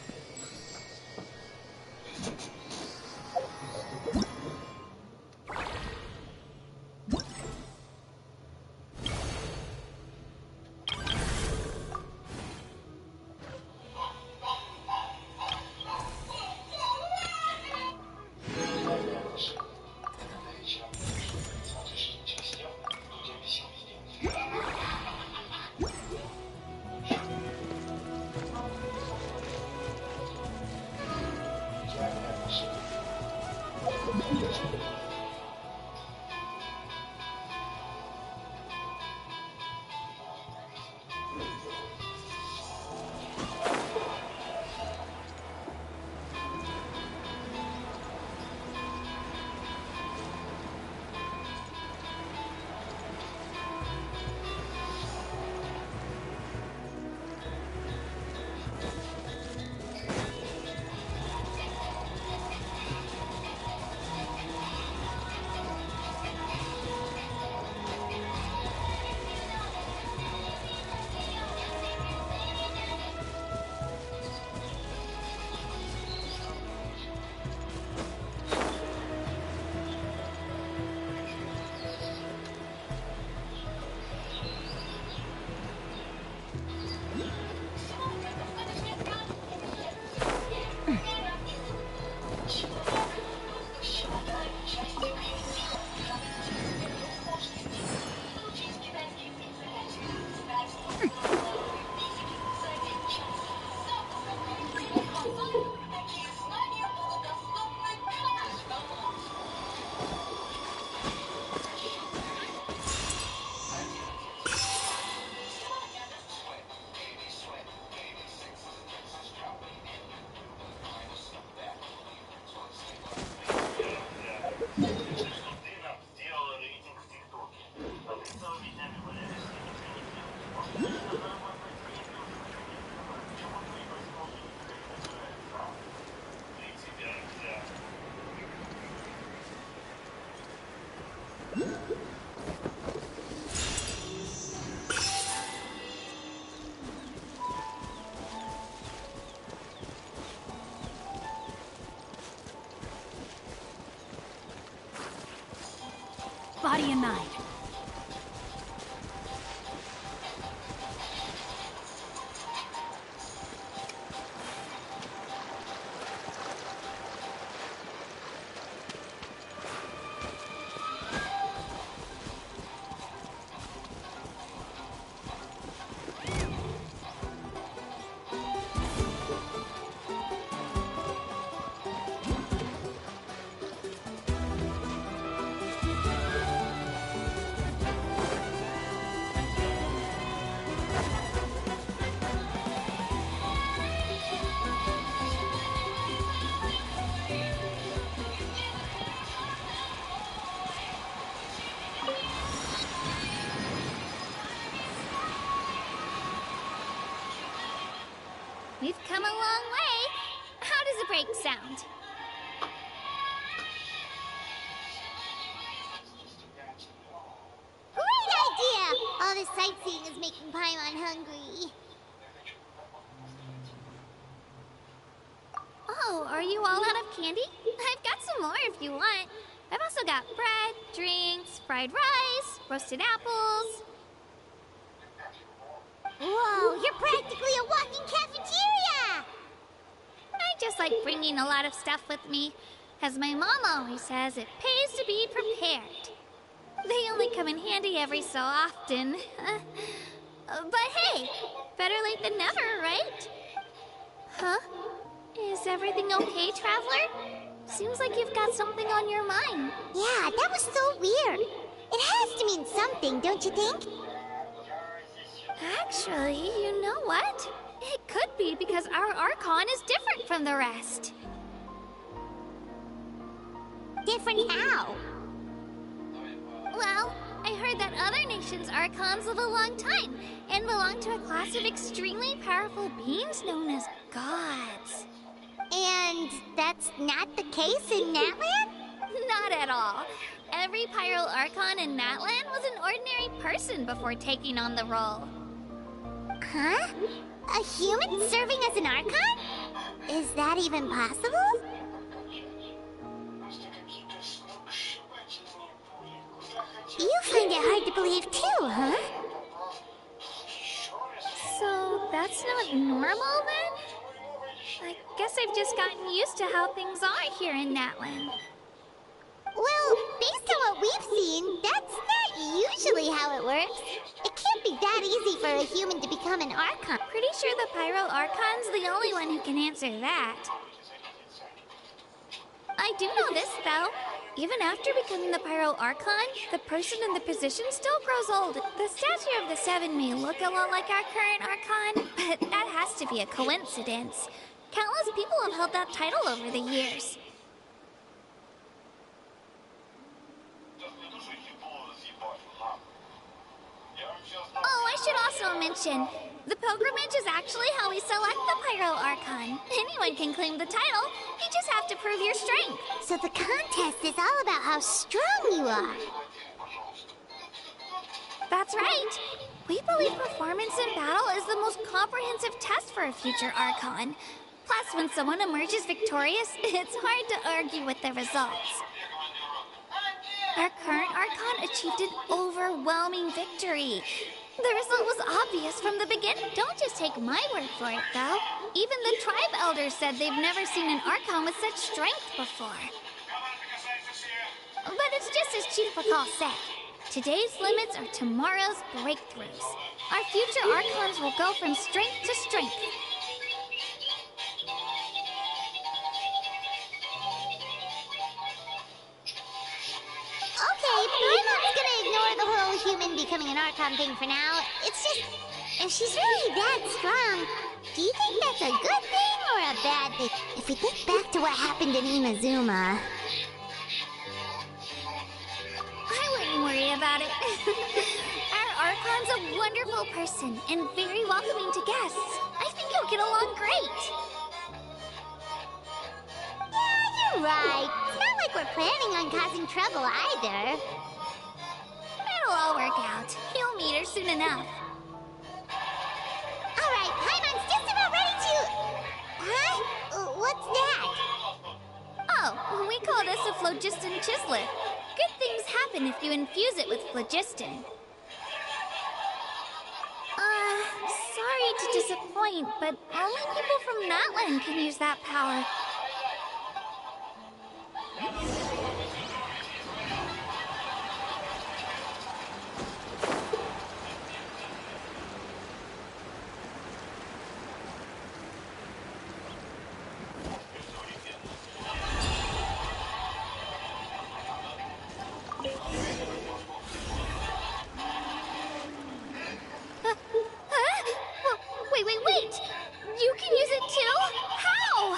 S3: Body and mind.
S4: We've come a long way. How does a break sound?
S2: sightseeing is making Paimon hungry.
S4: Oh, are you all out of candy? I've got some more if you want. I've also got bread, drinks, fried rice, roasted apples.
S2: Whoa, you're practically a walking cafeteria!
S4: I just like bringing a lot of stuff with me. As my mom always says, it pays to be prepared. They only come in handy every so often. But hey, better late than never, right? Huh? Is everything okay, Traveler? Seems like you've got something on your mind.
S2: Yeah, that was so weird. It has to mean something, don't you think?
S4: Actually, you know what? It could be because our Archon is different from the rest.
S2: Different how?
S4: Well, I heard that other nations' Archons live a long time and belong to a class of extremely powerful beings known as gods.
S2: And that's not the case in Natlan?
S4: Not at all. Every Pyro Archon in Natlan was an ordinary person before taking on the role.
S2: Huh? A human serving as an Archon? Is that even possible? You find it hard to believe too, huh?
S4: So that's not normal then? I guess I've just gotten used to how things are here in Natlan.
S2: Well, based on what we've seen, that's not usually how it works. It can't be that easy for a human to become an Archon.
S4: Pretty sure the Pyro Archon's the only one who can answer that. I do know this, though. Even after becoming the Pyro Archon, the person in the position still grows old. The statue of the Seven may look a lot like our current Archon, but that has to be a coincidence. Countless people have held that title over the years. Oh, I should also mention, the pilgrimage is actually how we select the Pyro Archon. Anyone can claim the title, you just have to prove your strength.
S2: So the contest is all about how strong you are.
S4: That's right. We believe performance in battle is the most comprehensive test for a future Archon. Plus, when someone emerges victorious, it's hard to argue with the results. Our current Archon achieved an overwhelming victory. The result was obvious from the beginning. Don't just take my word for it, though. Even the tribe elders said they've never seen an Archon with such strength before. But it's just as Chief Pakal said. Today's limits are tomorrow's breakthroughs. Our future Archons will go from strength to strength.
S2: Okay, Paimon's gonna ignore the whole human becoming an Archon thing for now. It's just, if she's really that strong, do you think that's a good thing or a bad thing? If we think back to what happened in Inazuma...
S4: I wouldn't worry about it. Our Archon's a wonderful person and very welcoming to guests. I think he'll get along great.
S2: Yeah, you're right. It's not like we're planning on causing trouble either.
S4: It'll all work out. He'll meet her soon enough.
S2: Alright, Paimon's just about ready to... Huh? What's that?
S4: Oh, we call this a phlogiston chislet. Good things happen if you infuse it with phlogiston. Sorry to disappoint, but only people from Natlan can use that power. Wait! You can use it too? How?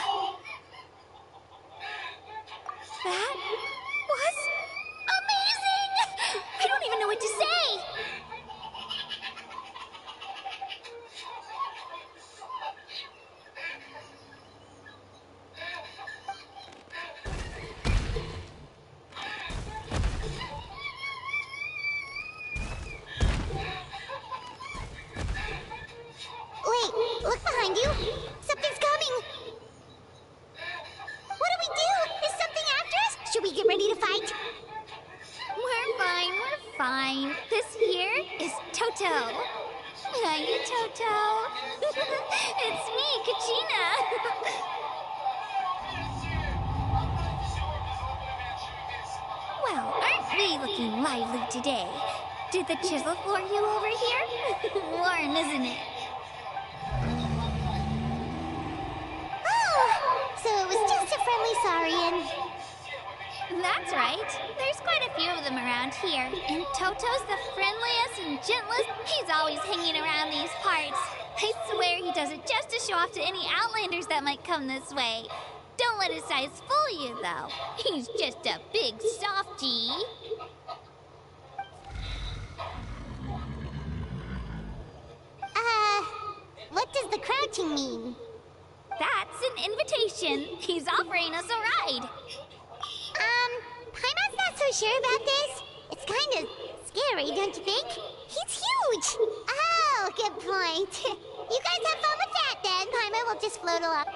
S4: That was amazing! I don't even know what to say! fine. This here is Toto. Hi, Toto. It's me, Kachina. Well, aren't we looking lively today? Did the chisel floor you over here? Warm, isn't it?
S2: Oh, so it was just a friendly saurian.
S4: That's right. There's quite a few of them around here. And Toto's the friendliest and gentlest. He's always hanging around these parts. I swear he does it just to show off to any outlanders that might come this way. Don't let his size fool you, though. He's just a big softie.
S2: What does the crouching mean?
S4: That's an invitation. He's offering us a ride.
S2: Paimon's not so sure about this. It's kind of scary, don't you think? He's huge! Oh, good point. You guys have fun with that then. Paimon will just float along.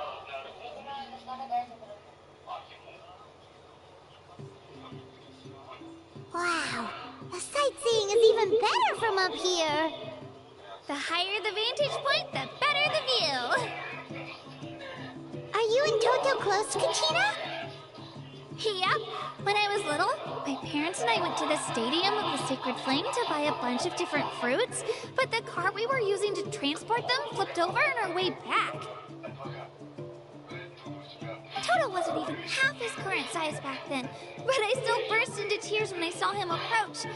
S2: Wow, the sightseeing is even better from up here.
S4: The higher the vantage point, the better the view.
S2: Are you and Toto close, Kachina?
S4: Yep. When I was little, my parents and I went to the Stadium of the Sacred Flame to buy a bunch of different fruits, but the car we were using to transport them flipped over on our way back. Toto wasn't even half his current size back then, but I still burst into tears when I saw him approach.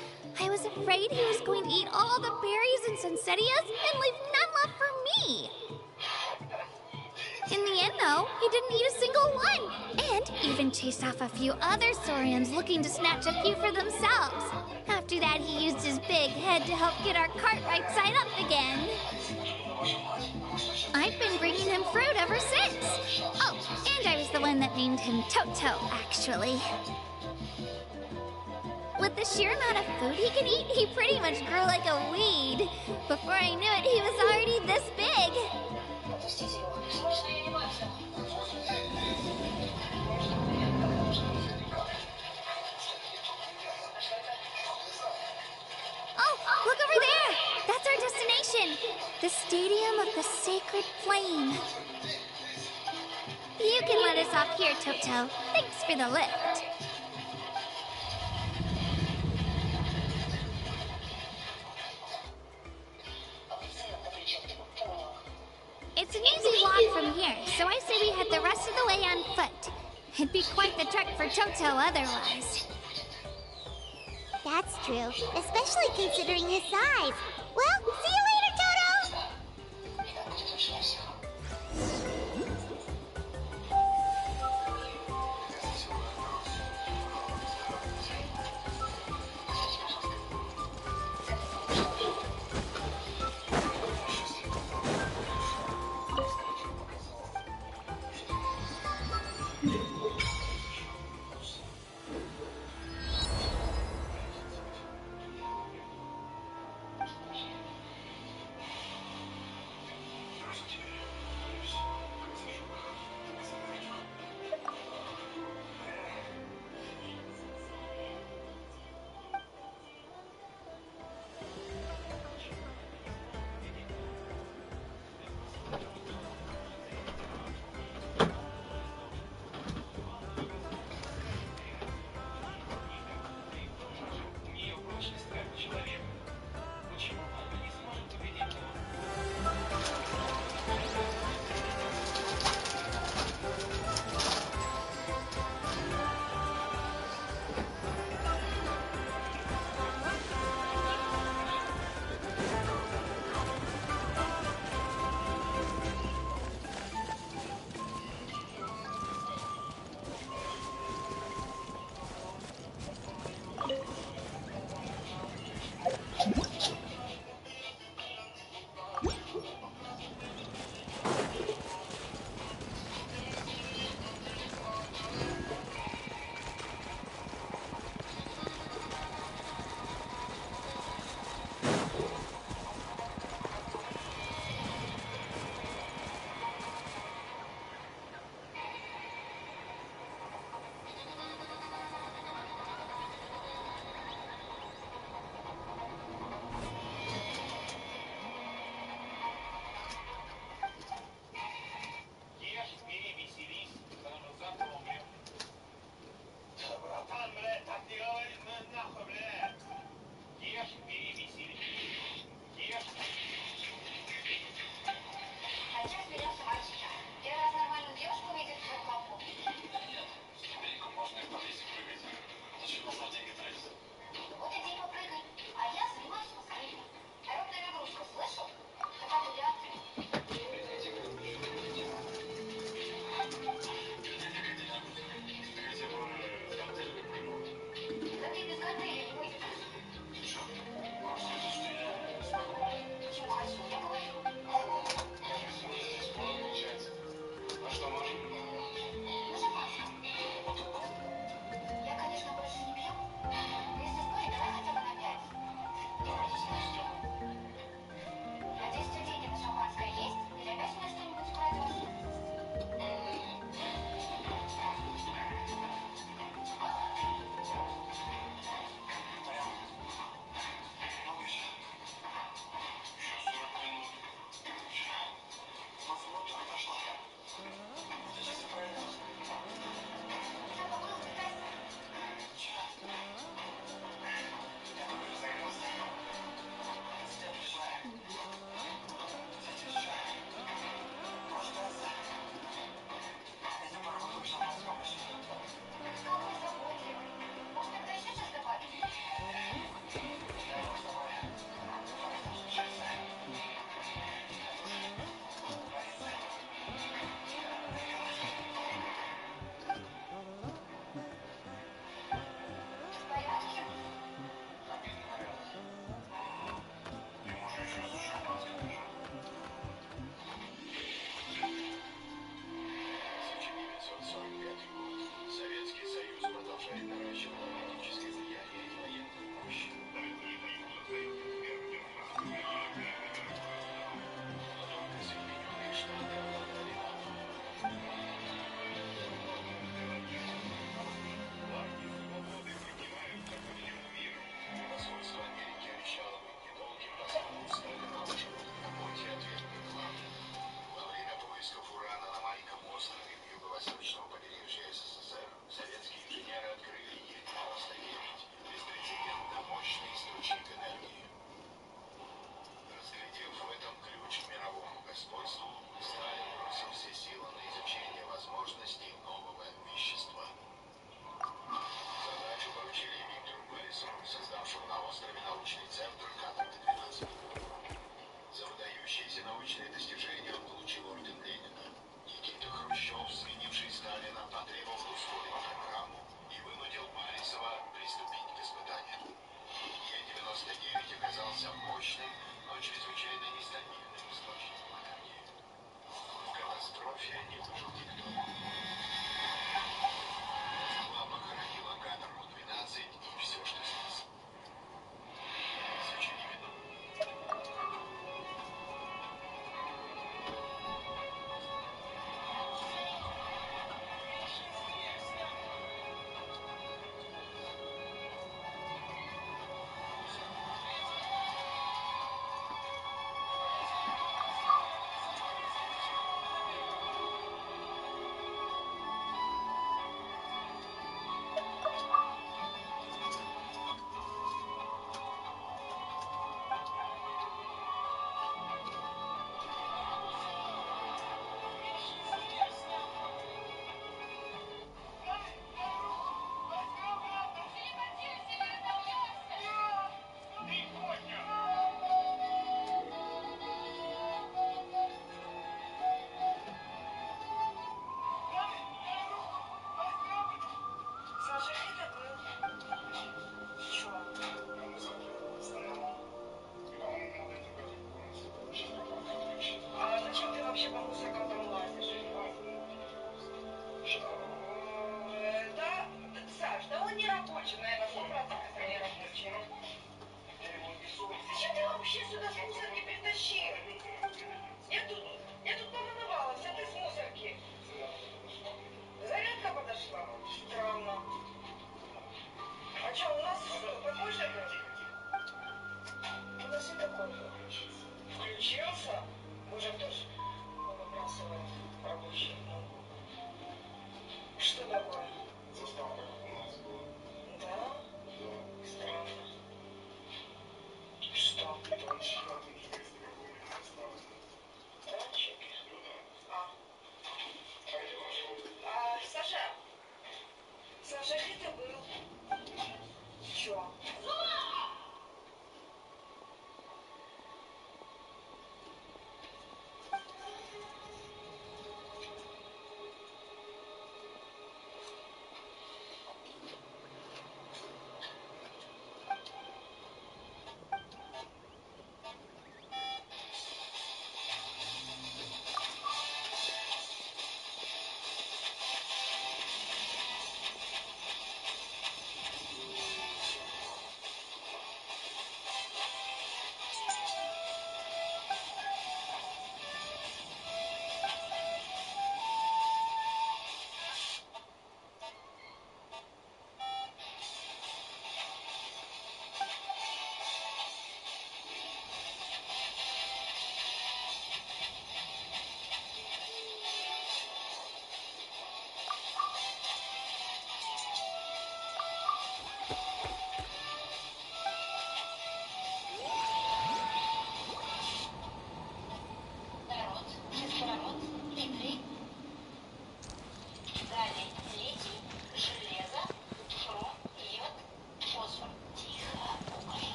S4: I was afraid he was going to eat all the berries and sunsettias and leave none left for me. In the end, though, he didn't eat a single one, and even chased off a few other saurians looking to snatch a few for themselves. After that, he used his big head to help get our cart right side up again. I've been bringing him fruit ever since. Oh, and I was the one that named him Toto, actually. With the sheer amount of food he can eat, he pretty much grew like a weed. Before I knew it, he was already this big. Oh, look over there! That's our destination! The Stadium of the Sacred Flame. You can let us off here, Toto. Thanks for the lift. It's an easy walk from here, so I say we head the rest of the way on foot. It'd be quite the trek for Toto otherwise.
S2: That's true, especially considering his size. Well, see you later, Toto!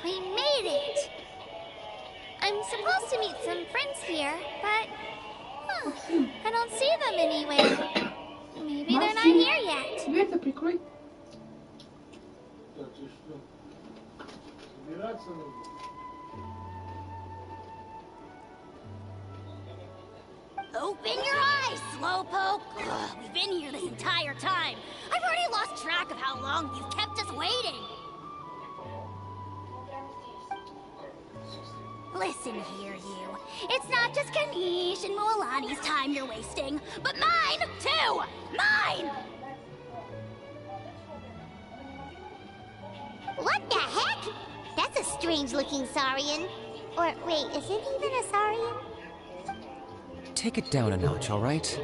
S2: We made it! I'm supposed to meet some friends here, but I don't see them anywhere. Maybe they're not here yet.
S11: Дверь-то прикрой.
S1: Так, ты что? Собираться нужно.
S2: Open your eyes, Slowpoke! Ugh, we've been here this entire time. I've already lost track of how long you've kept us waiting. Listen here, you. It's not just Kanish and Moalani's time you're wasting, but mine, too! Mine! What the heck? That's a strange-looking Saurian. Or, wait, is it even a Saurian?
S12: Take it down a notch, all right?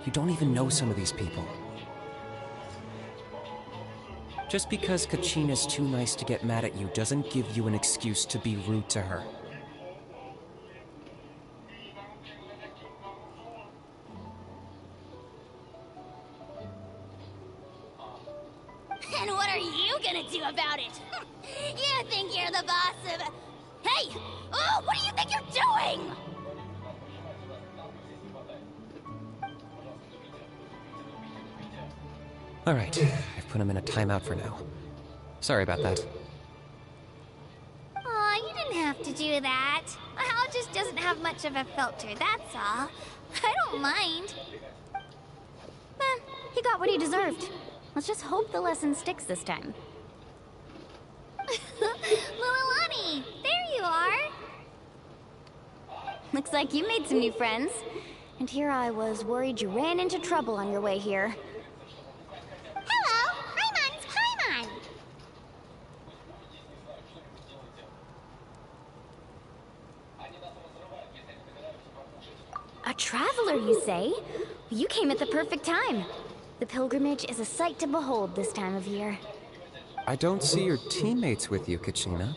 S12: You don't even know some of these people. Just because Kachina's too nice to get mad at you doesn't give you an excuse to be rude to her.
S2: And what are you gonna do about it? You think you're the boss of... Hey! Oh, what do you think you're doing?
S12: All right, I've put him in a timeout for now. Sorry about that.
S2: Aw, you didn't have to do that. Hal just doesn't have much of a filter, that's all. I don't mind. But
S6: he got what he deserved. Let's just hope the lesson sticks this time.
S2: Lilani, there you are.
S6: Looks like you made some new friends. And here I was worried you ran into trouble on your way here.
S2: Hello, Paimon's Paimon.
S6: A traveler, you say? You came at the perfect time. The pilgrimage is a sight to behold this time of year.
S12: I don't see your teammates with you, Kachina.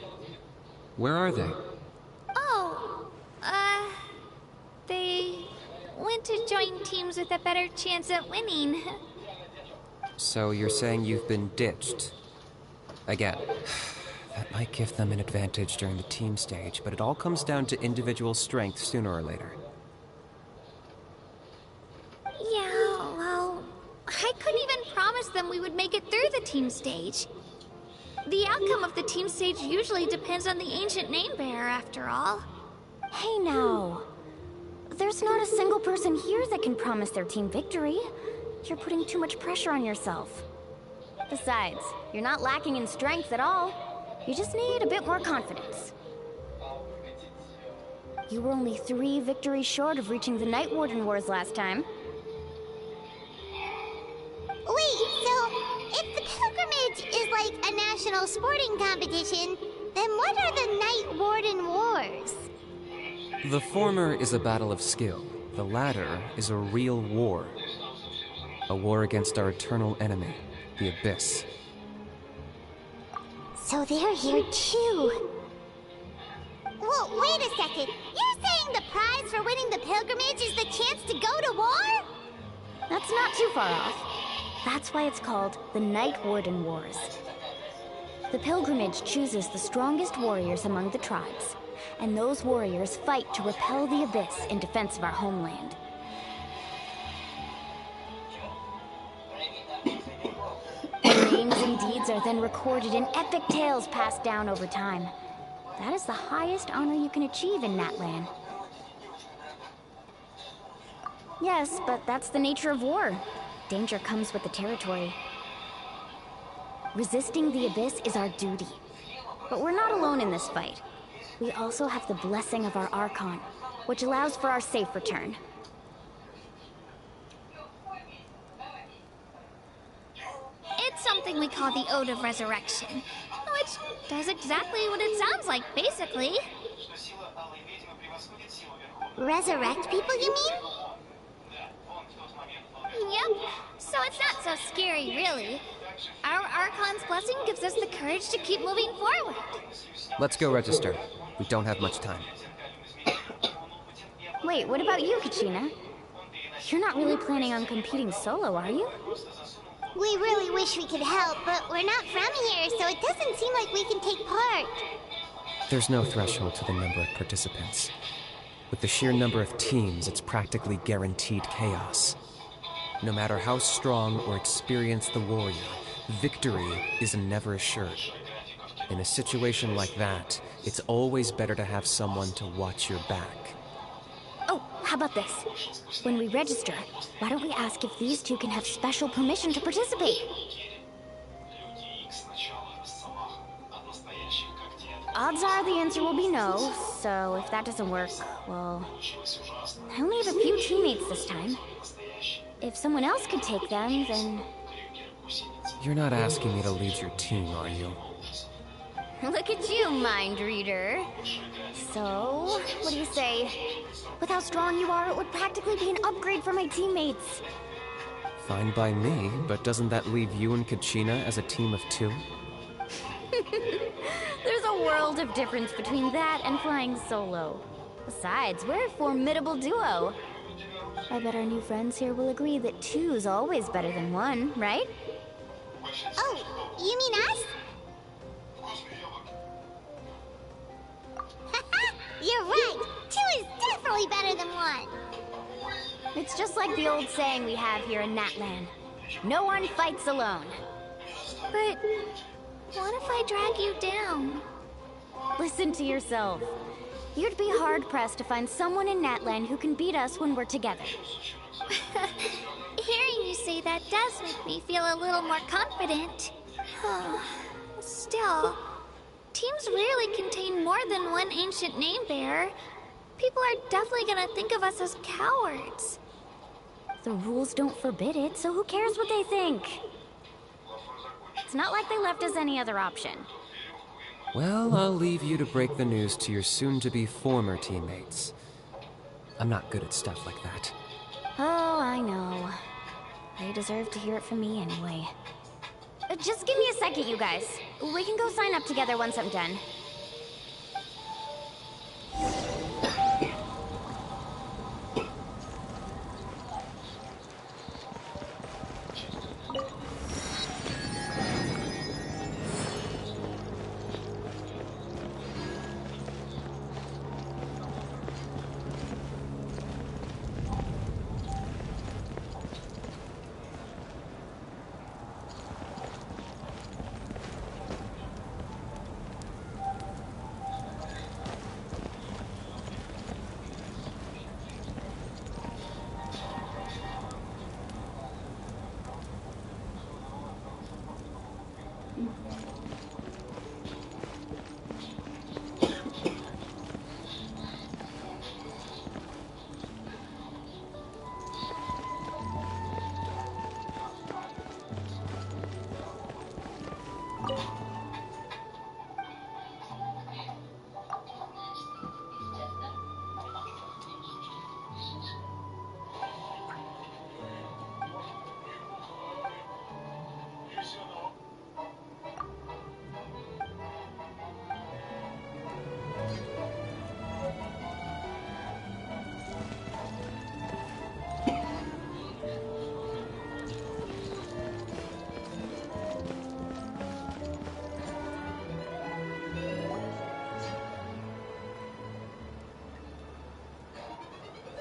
S12: Where are they?
S4: Oh, they went to join teams with a better chance at winning.
S12: So you're saying you've been ditched? Again. That might give them an advantage during the team stage, but it all comes down to individual strength sooner or later.
S4: Yeah, well, I couldn't even promise them we would make it through the team stage. The outcome of the team stage usually depends on the ancient name-bearer, after all.
S6: Hey now. There's not a single person here that can promise their team victory. You're putting too much pressure on yourself. Besides, you're not lacking in strength at all. You just need a bit more confidence. You were only 3 victories short of reaching the Night Warden Wars last time.
S2: Wait, so if the pilgrimage is like a national sporting competition, then what are the Night Warden Wars?
S12: The former is a battle of skill. The latter is a real war. A war against our eternal enemy, the Abyss.
S2: So they're here too. Whoa, wait a second. You're saying the prize for winning the pilgrimage is the chance to go to war?
S6: That's not too far off. That's why it's called the Night Warden Wars. The pilgrimage chooses the strongest warriors among the tribes, and those warriors fight to repel the Abyss in defense of our homeland. Their names and deeds are then recorded in epic tales passed down over time. That is the highest honor you can achieve in Natlan. Yes, but that's the nature of war. Danger comes with the territory. Resisting the Abyss is our duty. But we're not alone in this fight. We also have the blessing of our Archon, which allows for our safe return.
S4: It's something we call the Ode of Resurrection, which does exactly what it sounds like, basically.
S2: Resurrect people, you mean?
S4: Yep, so it's not so scary, really. Our Archon's blessing gives us the courage to keep moving forward.
S12: Let's go register. We don't have much time.
S6: Wait, what about you, Kachina? You're not really planning on competing solo, are you?
S2: We really wish we could help, but we're not from here, so it doesn't seem like we can take part.
S12: There's no threshold to the number of participants. With the sheer number of teams, it's practically guaranteed chaos. No matter how strong or experienced the warrior, victory is never assured. In a situation like that, it's always better to have someone to watch your back.
S6: Oh, how about this? When we register, why don't we ask if these two can have special permission to participate? Odds are the answer will be no, so if that doesn't work, well, I only have a few teammates this time. If someone else could take them, then...
S12: You're not asking me to lead your team, are you?
S6: Look at you, mind reader. So, what do you say? With how strong you are, it would practically be an upgrade for my teammates.
S12: Fine by me, but doesn't that leave you and Kachina as a team of 2?
S6: There's a world of difference between that and flying solo. Besides, we're a formidable duo. I bet our new friends here will agree that 2's always better than 1, right?
S2: Oh, you mean us? You're right. 2 is definitely better than 1.
S6: It's just like the old saying we have here in Natlan. No one fights alone.
S4: But what if I drag you down?
S6: Listen to yourself. You'd be hard-pressed to find someone in Natlan who can beat us when we're together.
S4: Hearing you say that that does make me feel a little more confident. Still, teams rarely contain more than one ancient name bearer. People are definitely gonna think of us as cowards.
S6: The rules don't forbid it, so who cares what they think? It's not like they left us any other option.
S12: Well, I'll leave you to break the news to your soon-to-be former teammates. I'm not good at stuff like that.
S6: Oh, I know. They deserve to hear it from me anyway. Just give me a second, you guys. We can go sign up together once I'm done.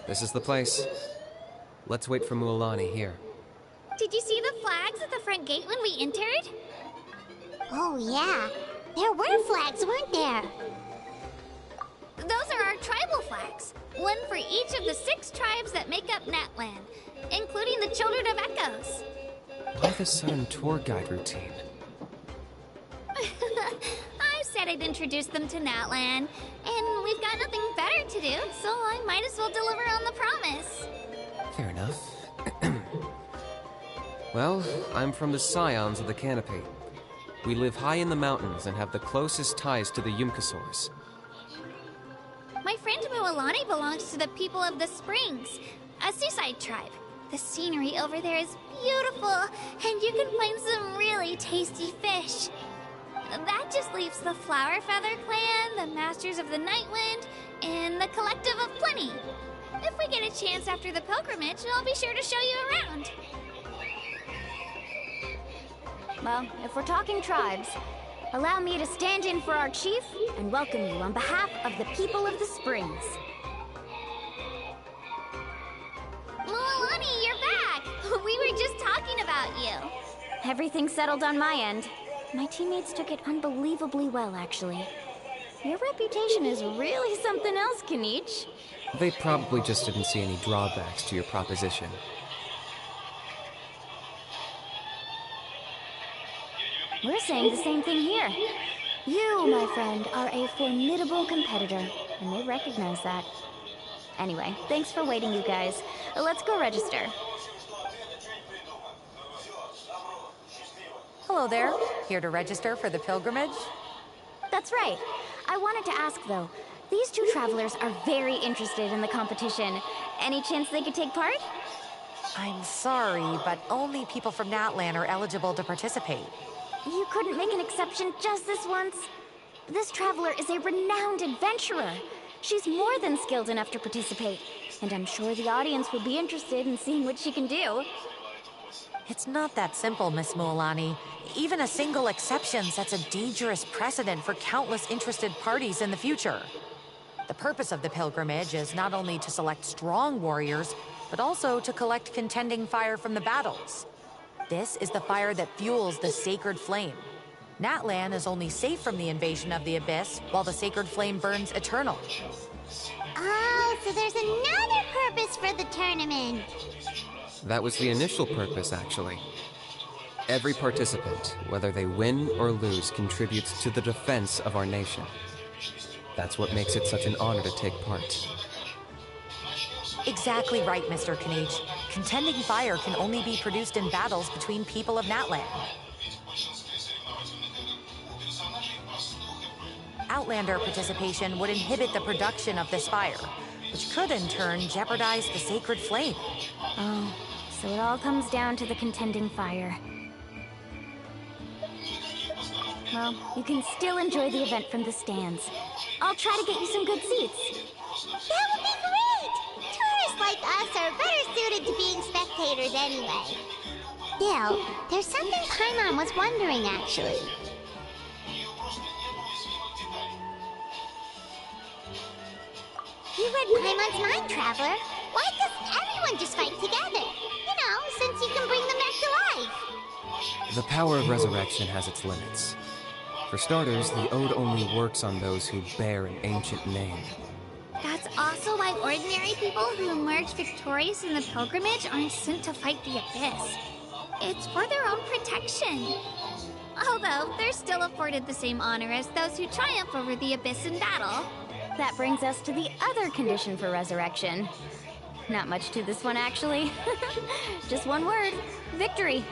S12: This is the place. Let's wait for Mualani here.
S4: Did you see the flags at the front gate when we entered?
S2: Oh, yeah. There were flags, weren't there?
S4: Those are our tribal flags. One for each of the 6 tribes that make up Natland, including the Children of Echoes.
S12: Why the sudden tour guide routine?
S4: I said I'd introduce them to Natland, and we've got nothing better to do, so I might as well deliver on the promise.
S12: Fair enough. Well, I'm from the Scions of the Canopy. We live high in the mountains and have the closest ties to the Yumkasaurs.
S4: My friend Mualani belongs to the people of the Springs, a seaside tribe. The scenery over there is beautiful, and you can find some really tasty fish. That just leaves the Flower Feather Clan, the Masters of the Nightwind, and the Collective of Plenty. If we get a chance after the pilgrimage, I'll be sure to show you around.
S6: Well, if we're talking tribes, allow me to stand in for our chief and welcome you on behalf of the people of the Springs.
S4: Mualani, you're back! We were just talking about you.
S6: Everything's settled on my end. My teammates took it unbelievably well, actually. Your reputation is really something else, Kanich.
S12: They probably just didn't see any drawbacks to your proposition.
S6: We're saying the same thing here. You, my friend, are a formidable competitor, and they recognize that. Anyway, thanks for waiting, you guys. Let's go register.
S13: Hello there. Here to register for the pilgrimage?
S6: That's right. I wanted to ask, though. These 2 travelers are very interested in the competition. Any chance they could take part?
S13: I'm sorry, but only people from Natland are eligible to participate.
S6: You couldn't make an exception just this once? This traveler is a renowned adventurer. She's more than skilled enough to participate, and I'm sure the audience would be interested in seeing what she can do.
S13: It's not that simple, Miss Mualani. Even a single exception sets a dangerous precedent for countless interested parties in the future. The purpose of the pilgrimage is not only to select strong warriors, but also to collect contending fire from the battles. This is the fire that fuels the sacred flame. Natland is only safe from the invasion of the Abyss, while the sacred flame burns eternal.
S2: Oh, so there's another purpose for the tournament.
S12: That was the initial purpose, actually. Every participant, whether they win or lose, contributes to the defense of our nation. That's what makes it such an honor to take part.
S13: Exactly right, Mr. Knage. Contending fire can only be produced in battles between people of Natlan. Outlander participation would inhibit the production of this fire, which could in turn jeopardize the sacred flame.
S3: Oh, so it all comes down to the contending fire. Well, you can still enjoy the event from the stands. I'll try to get you some good seats.
S2: That would be great! Tourists like us are better suited to being spectators anyway. Still, there's something Paimon was wondering, actually. You read Paimon's mind, Traveler. Why doesn't everyone just fight together? You know, since you can bring them back to life.
S12: The power of resurrection has its limits. For starters, the ode only works on those who bear an ancient name.
S4: That's also why ordinary people who emerge victorious in the pilgrimage aren't sent to fight the Abyss. It's for their own protection. Although, they're still afforded the same honor as those who triumph over the Abyss in battle.
S3: That brings us to the other condition for resurrection. Not much to this one, actually. Just one word: victory.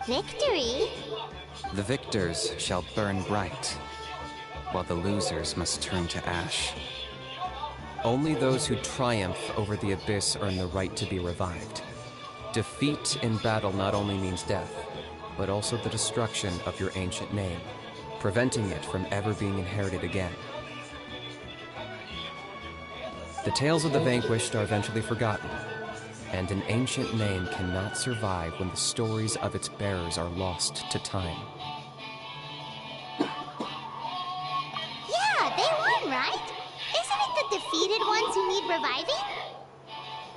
S2: Victory?
S14: The victors shall burn bright, while the losers must turn to ash.
S12: Only those who triumph over the Abyss earn the right to be revived. Defeat in battle not only means death, but also the destruction of your ancient name, preventing it from ever being inherited again. The tales of the vanquished are eventually forgotten, and an ancient name cannot survive when the stories of its bearers are lost to time.
S2: Yeah, they won, right? Isn't it the defeated ones who need reviving?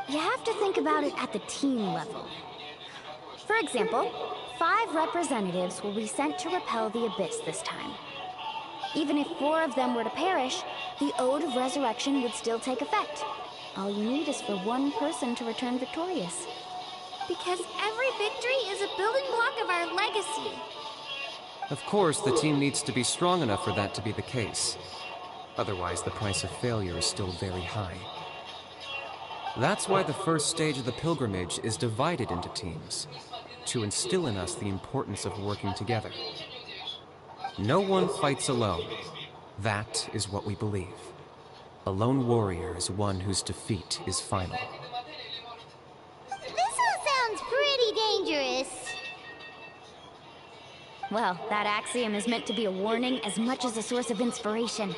S3: You have to think about it at the team level. For example, 5 representatives will be sent to repel the Abyss this time. Even if 4 of them were to perish, the Ode of Resurrection would still take effect. All you need is for 1 person to return victorious.
S4: Because every victory is a building block of our legacy.
S12: Of course, the team needs to be strong enough for that to be the case. Otherwise, the price of failure is still very high. That's why the first stage of the pilgrimage is divided into teams, to instill in us the importance of working together. No one fights alone. That is what we believe. A lone warrior is one whose defeat is final.
S2: This all sounds pretty dangerous.
S3: Well, that axiom is meant to be a warning as much as a source of inspiration.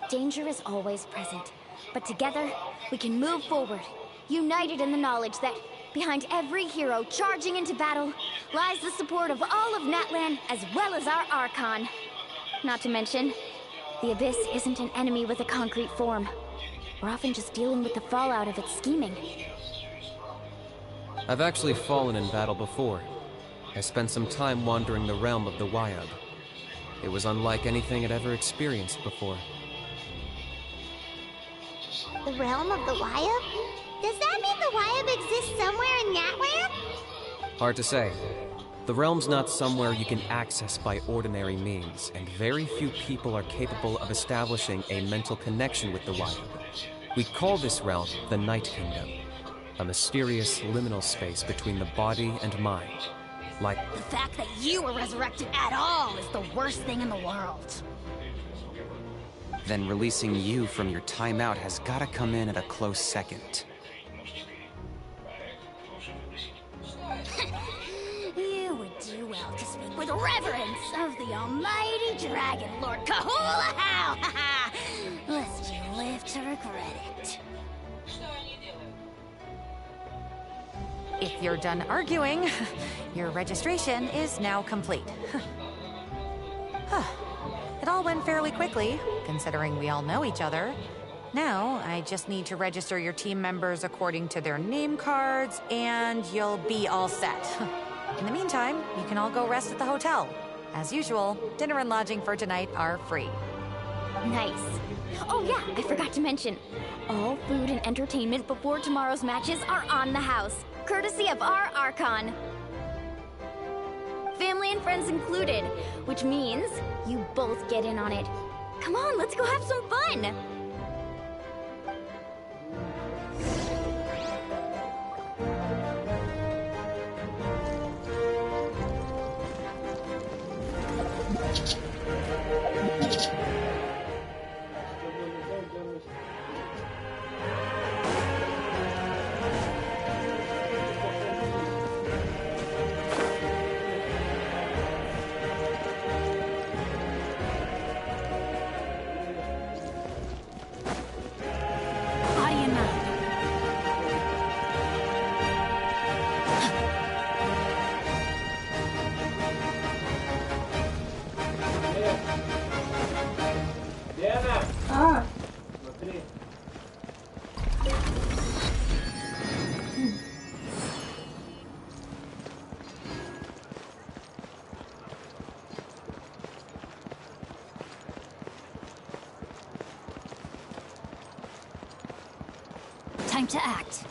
S3: Danger is always present, but together, we can move forward, united in the knowledge that behind every hero charging into battle lies the support of all of Natlan as well as our Archon. Not to mention, the Abyss isn't an enemy with a concrete form. We're often just dealing with the fallout of its scheming.
S12: I've actually fallen in battle before. I spent some time wandering the realm of the Wyub. It was unlike anything I'd ever experienced before.
S2: The realm of the Wyub? Does that mean the Wyub exists somewhere in Natlan?
S12: Hard to say. The realm's not somewhere you can access by ordinary means, and very few people are capable of establishing a mental connection with the Wyub. We call this realm the Night Kingdom, a mysterious liminal space between the body and mind. Like
S6: the fact that you were resurrected at all is the worst thing in the world.
S14: Then releasing you from your timeout has gotta come in at a close second.
S6: You would do well to speak with reverence of the almighty Dragon Lord Kahula How! Lest you live to regret it.
S13: If you're done arguing, your registration is now complete. It all went fairly quickly, considering we all know each other. Now, I just need to register your team members according to their name cards, and you'll be all set. In the meantime, you can all go rest at the hotel. As usual, dinner and lodging for tonight are free.
S3: Nice. Oh yeah, I forgot to mention. All food and entertainment before tomorrow's matches are on the house, courtesy of our Archon. Family and friends included, which means you both get in on it. Come on, let's go have some fun! Time to act.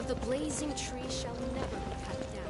S15: The blazing tree shall never be cut down.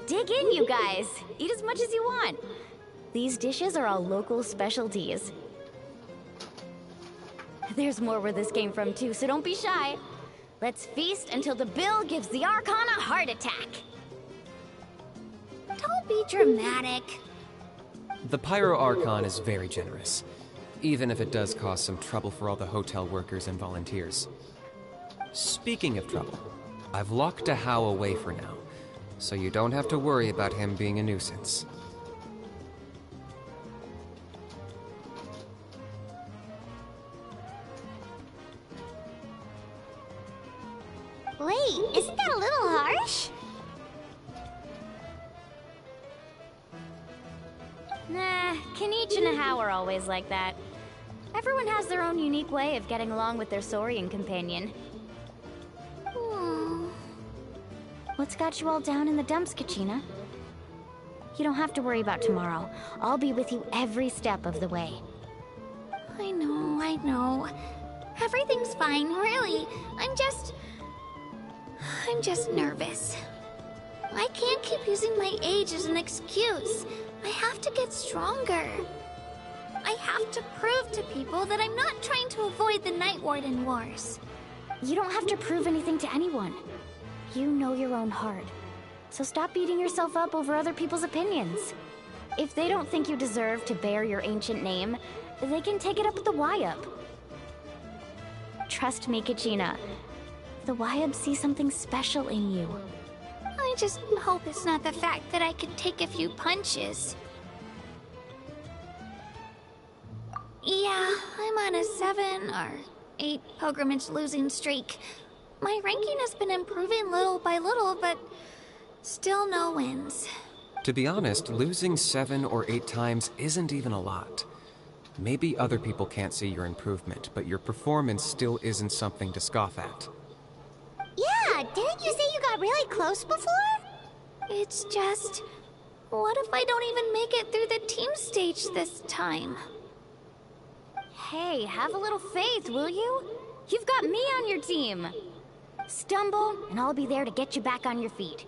S3: Dig in, you guys. Eat as much as you want. These dishes are all local specialties. There's more where this came from too, so don't be shy. Let's feast until the bill gives the Archon a heart attack.
S2: Don't be dramatic.
S12: The Pyro Archon is very generous, even if it does cause some trouble for all the hotel workers and volunteers. Speaking of trouble, I've locked a How away for now, so you don't have to worry about him being a nuisance.
S2: Wait, isn't that a little harsh?
S3: Nah, Kenichi and Hao are always like that. Everyone has their own unique way of getting along with their Saurian companion. What's got you all down in the dumps, Kachina? You don't have to worry about tomorrow. I'll be with you every step of the way.
S4: I know. Everything's fine, really. I'm just nervous. I can't keep using my age as an excuse. I have to get stronger. I have to prove to people that I'm not trying to avoid the Night Warden Wars.
S3: You don't have to prove anything to anyone. You know your own heart. So stop beating yourself up over other people's opinions. If they don't think you deserve to bear your ancient name, they can take it up with the Wyup. Trust me, Kachina. The Wyup see something special in you.
S4: I just hope it's not the fact that I could take a few punches. Yeah, I'm on a 7 or 8 pilgrimage losing streak. My ranking has been improving little by little, but still no wins.
S12: To be honest, losing 7 or 8 times isn't even a lot. Maybe other people can't see your improvement, but your performance still isn't something to scoff at.
S2: Yeah, didn't you say you got really close before?
S4: It's just... what if I don't even make it through the team stage this time?
S3: Hey, have a little faith, will you? You've got me on your team. Stumble, and I'll be there to get you back on your feet.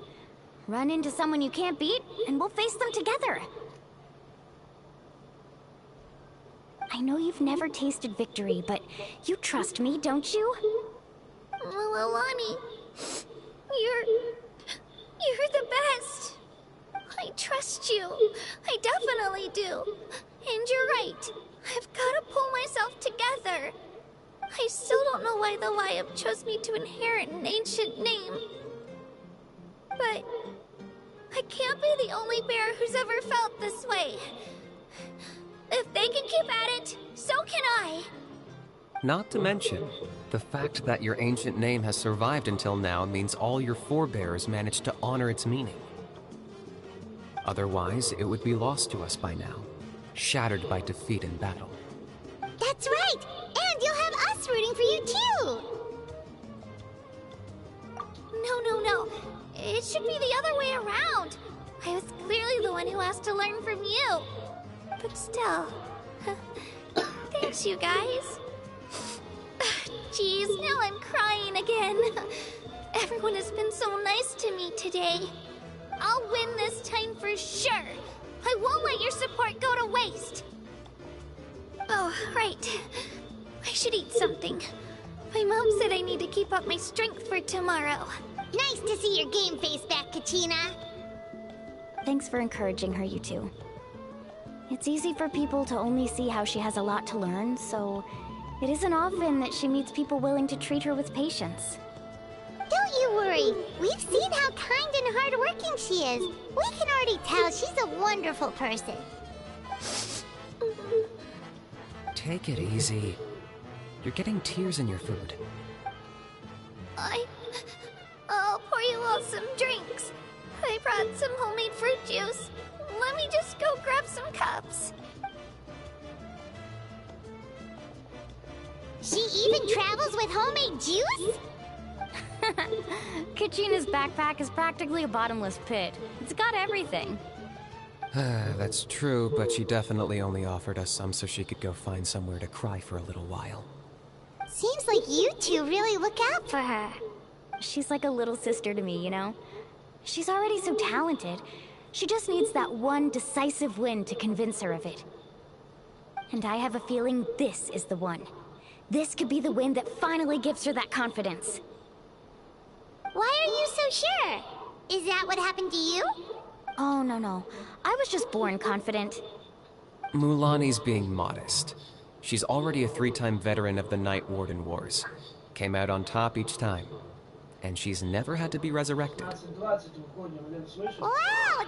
S3: Run into someone you can't beat, and we'll face them together. I know you've never tasted victory, but you trust me, don't you?
S4: Well, Alani, you're the best. I trust you. I definitely do. And you're right. I've got to pull myself together. I still don't know why the Wyup chose me to inherit an ancient name. But I can't be the only bear who's ever felt this way. If they can keep at it, so can I.
S12: Not to mention, the fact that your ancient name has survived until now means all your forebears managed to honor its meaning. Otherwise, it would be lost to us by now, shattered by defeat in battle.
S2: That's right! And you'll have us rooting for you too!
S4: No. It should be the other way around. I was clearly the one who asked to learn from you. But still... thanks, you guys. Jeez, now I'm crying again. Everyone has been so nice to me today. I'll win this time for sure. I won't let your support go to waste. Oh, right. I should eat something. My mom said I need to keep up my strength for tomorrow.
S2: Nice to see your game face back, Kachina.
S3: Thanks for encouraging her, you two. It's easy for people to only see how she has a lot to learn, so it isn't often that she meets people willing to treat her with patience.
S2: Don't you worry. We've seen how kind and hardworking she is. We can already tell she's a wonderful person.
S12: Take it easy. You're getting tears in your food.
S4: I'll pour you all some drinks. I brought some homemade fruit juice. Let me just go grab some cups.
S2: She even travels with homemade juice?
S3: Kachina's backpack is practically a bottomless pit. It's got everything.
S12: That's true, but she definitely only offered us some so she could go find somewhere to cry for a little while.
S2: Seems like you two really look out for her.
S3: She's like a little sister to me, you know? She's already so talented. She just needs that one decisive win to convince her of it. And I have a feeling this is the one. This could be the win that finally gives her that confidence.
S2: Why are you so sure? Is that what happened to you?
S3: Oh, no. I was just born confident.
S12: Mulani's being modest. She's already a 3-time veteran of the Night Warden Wars. Came out on top each time. And she's never had to be resurrected.
S2: Wow,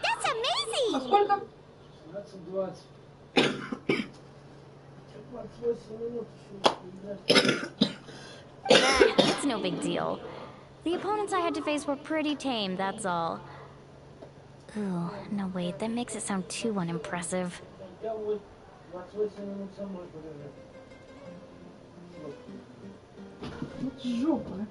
S2: that's amazing!
S3: It's no big deal.
S2: The opponents I had to face were pretty tame, that's all. Ooh, no wait, that makes it sound too unimpressive.
S11: Вот жопа.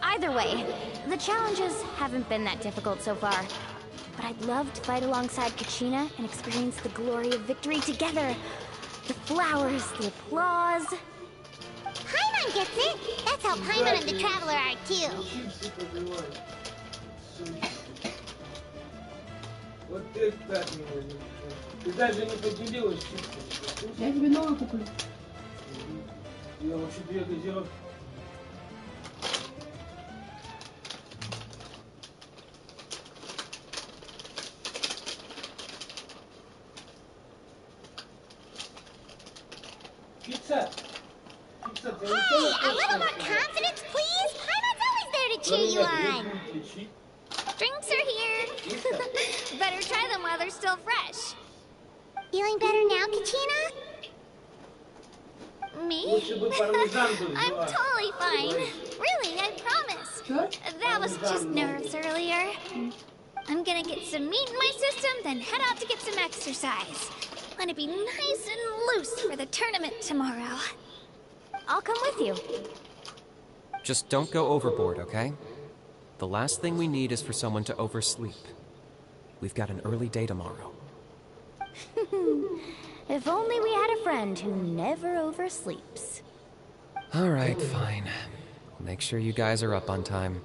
S2: Either way, the challenges haven't been that difficult so far. But I'd love to fight alongside Kachina and experience the glory of victory together. The flowers, the applause.
S16: Paimon gets it! That's how Paimon and the Traveler are too.
S1: Вот ты так не Ты даже не поделилась.
S11: Я тебе новую куплю.
S1: Я лучше 2 газировки. Pizza! Pizza,
S16: Hey, a little more confidence, please! Paimon's always there to cheer you on!
S2: Drinks are here! Better try them while they're still fresh.
S16: Feeling better now, Kachina?
S2: Me? I'm totally fine. Really, I promise. That was just nerves earlier. I'm gonna get some meat in my system, then head out to get some exercise. Want to be nice and loose for the tournament tomorrow.
S12: I'll come with you. Just don't go overboard, okay? The last thing we need is for someone to oversleep. We've got an early day tomorrow.
S2: If only we had a friend who never oversleeps.
S12: All right, fine. Make sure you guys are up on time.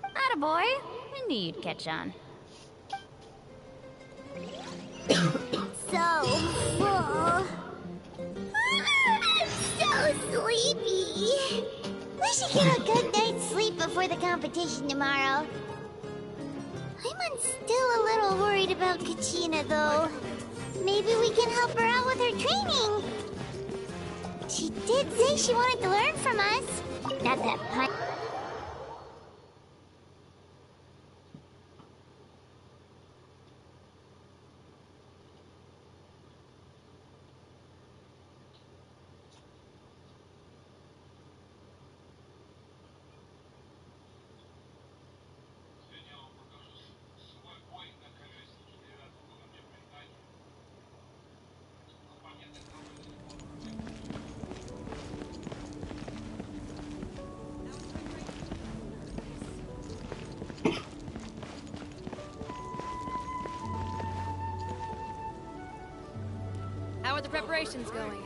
S2: Attaboy. I knew you'd catch on.
S16: So full. I'm so sleepy. We should get a good night's sleep before the competition tomorrow. I'm still a little worried about Kachina, though. Maybe we can help her out with her training. She did say she wanted to learn from us. Not that pun.
S15: How are the preparations going?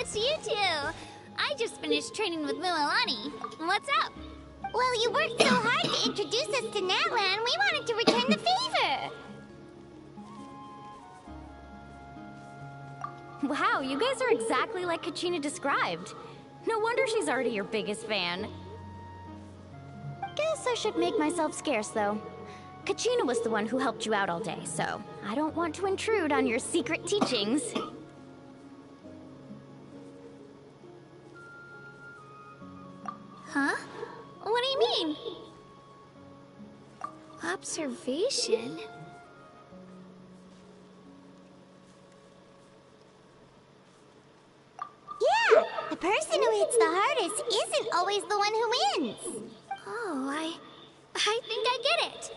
S4: It's you two. I just finished training with Mililani. What's up?
S2: Well, you worked so hard to introduce us to Natlan, we wanted to return the favor.
S3: Wow, you guys are exactly like Kachina described. No wonder she's already your biggest fan. Guess I should make myself scarce, though. Kachina was the one who helped you out all day, so I don't want to intrude on your secret teachings.
S4: Huh? What do you mean? Observation?
S2: Yeah, the person who hits the hardest isn't always the one who wins.
S4: Oh, I think I get it.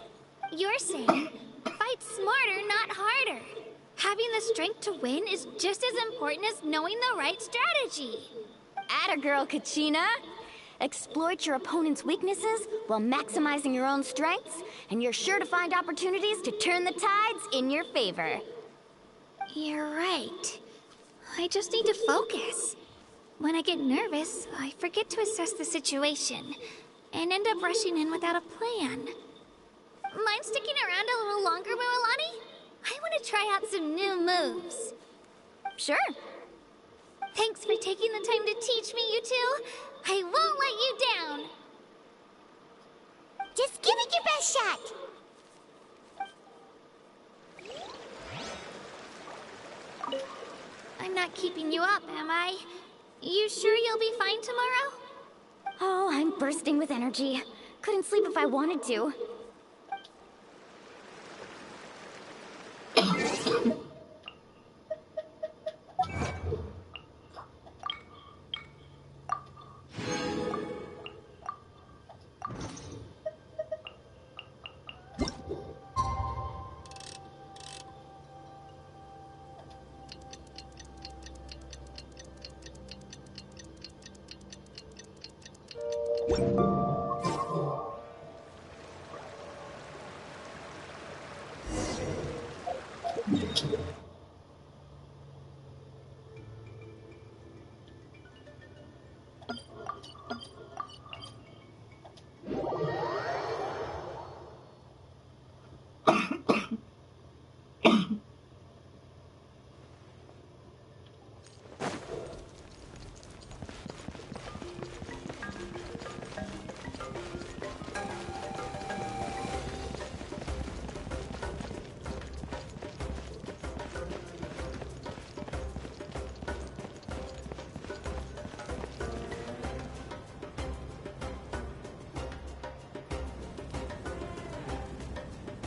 S4: You're saying, fight smarter, not harder. Having the strength to win is just as important as knowing the right strategy.
S3: Atta girl, Kachina! Exploit your opponent's weaknesses while maximizing your own strengths, and you're sure to find opportunities to turn the tides in your favor.
S4: You're right. I just need to focus. When I get nervous, I forget to assess the situation, and end up rushing in without a plan. Mind sticking around a little longer, Mililani? I want to try out some new moves.
S3: Sure.
S4: Thanks for taking the time to teach me, you two. I won't let you down.
S2: Just give it your best shot.
S4: I'm not keeping you up, am I? You sure you'll be fine tomorrow?
S3: Oh, I'm bursting with energy. Couldn't sleep if I wanted to.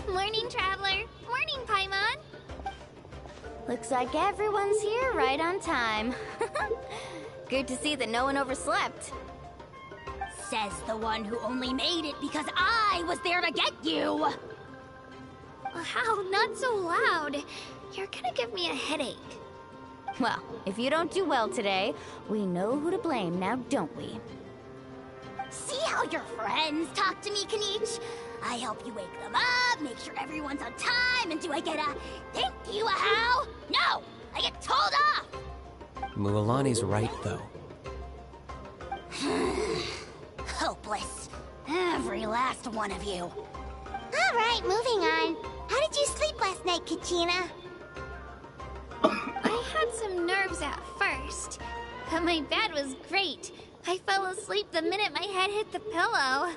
S4: Morning, Traveler. Morning, Paimon.
S3: Looks like everyone's here right on time. Good to see that no one overslept.
S2: Says the one who only made it because I was there to get you.
S4: Wow, not so loud. You're gonna give me a headache.
S3: Well, if you don't do well today, we know who to blame now, don't we?
S2: See how your friends talk to me, Kanich? I help you wake them up, make sure everyone's on time, and do I get a thank you, a how? No! I get told off!
S12: Mililani's right, though.
S2: Hopeless. Every last one of you. Alright, moving on. How did you sleep last night, Kachina?
S4: I had some nerves at first, but my bed was great. I fell asleep the minute my head hit the pillow.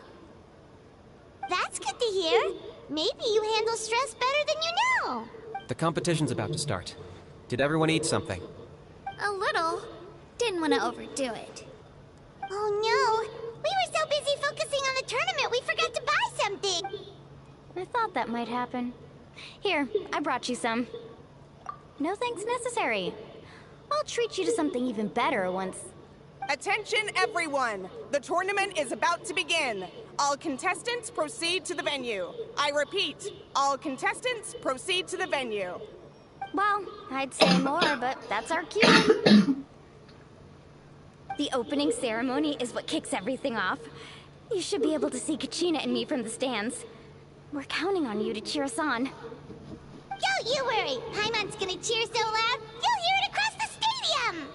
S2: That's good to hear. Maybe you handle stress better than you know.
S12: The competition's about to start. Did everyone eat something?
S4: A little. Didn't want to overdo it.
S2: Oh no! We were so busy focusing on the tournament we forgot to buy something!
S3: I thought that might happen. Here, I brought you some. No thanks necessary. I'll treat you to something even better once...
S17: Attention everyone! The tournament is about to begin. All contestants proceed to the venue. I repeat, all contestants proceed to the venue.
S3: Well, I'd say more, but that's our cue. The opening ceremony is what kicks everything off. You should be able to see Kachina and me from the stands. We're counting on you to cheer us on.
S2: Don't you worry! Paimon's gonna cheer so loud, you'll hear it across the stadium!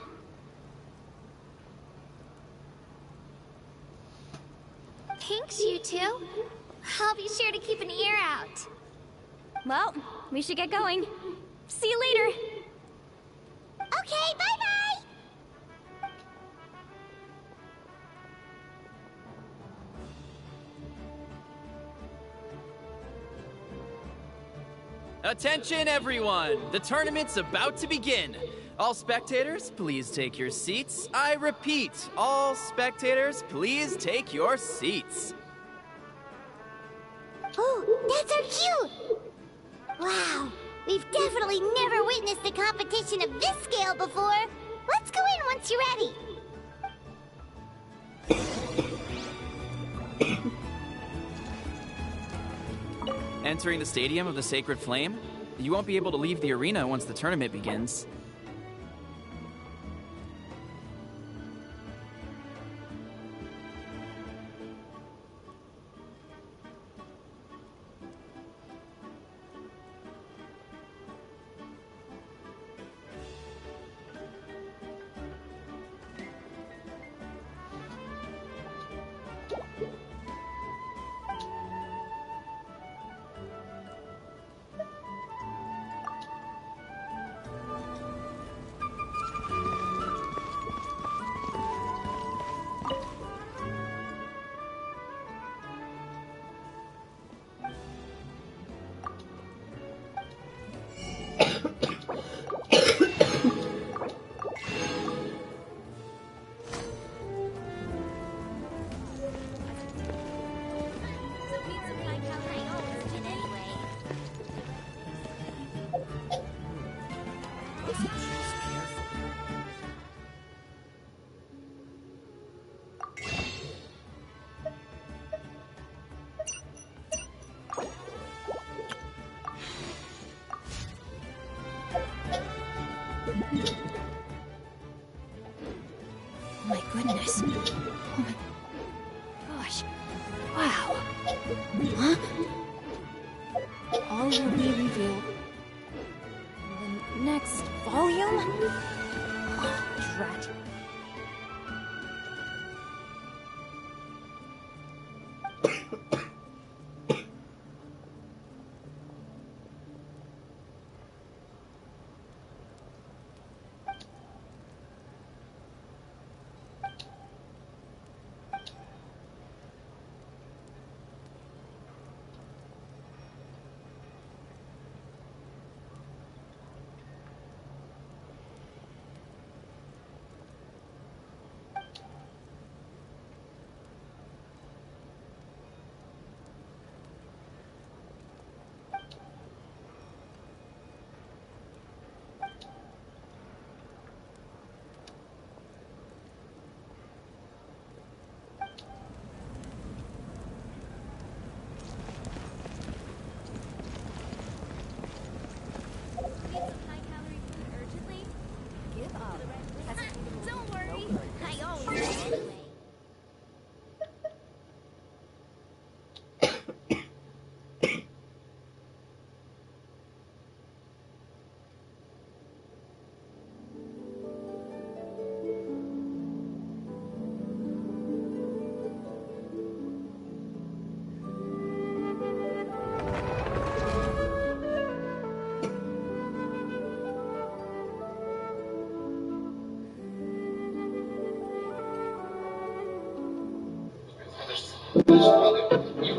S4: Thanks, you two. I'll be sure to keep an ear out.
S15: Well, we should get going. See you later.
S2: Okay, bye-bye!
S9: Attention, everyone! The tournament's about to begin. All spectators, please take your seats. I repeat, all spectators, please take your seats.
S2: Oh, that's our cue! Wow, we've definitely never witnessed a competition of this scale before. Let's go in once you're ready.
S9: Entering the Stadium of the Sacred Flame, you won't be able to leave the arena once the tournament begins.
S3: My goodness. Oh my gosh. Wow. Huh? All will be revealed in the next volume? Oh, drat.
S1: This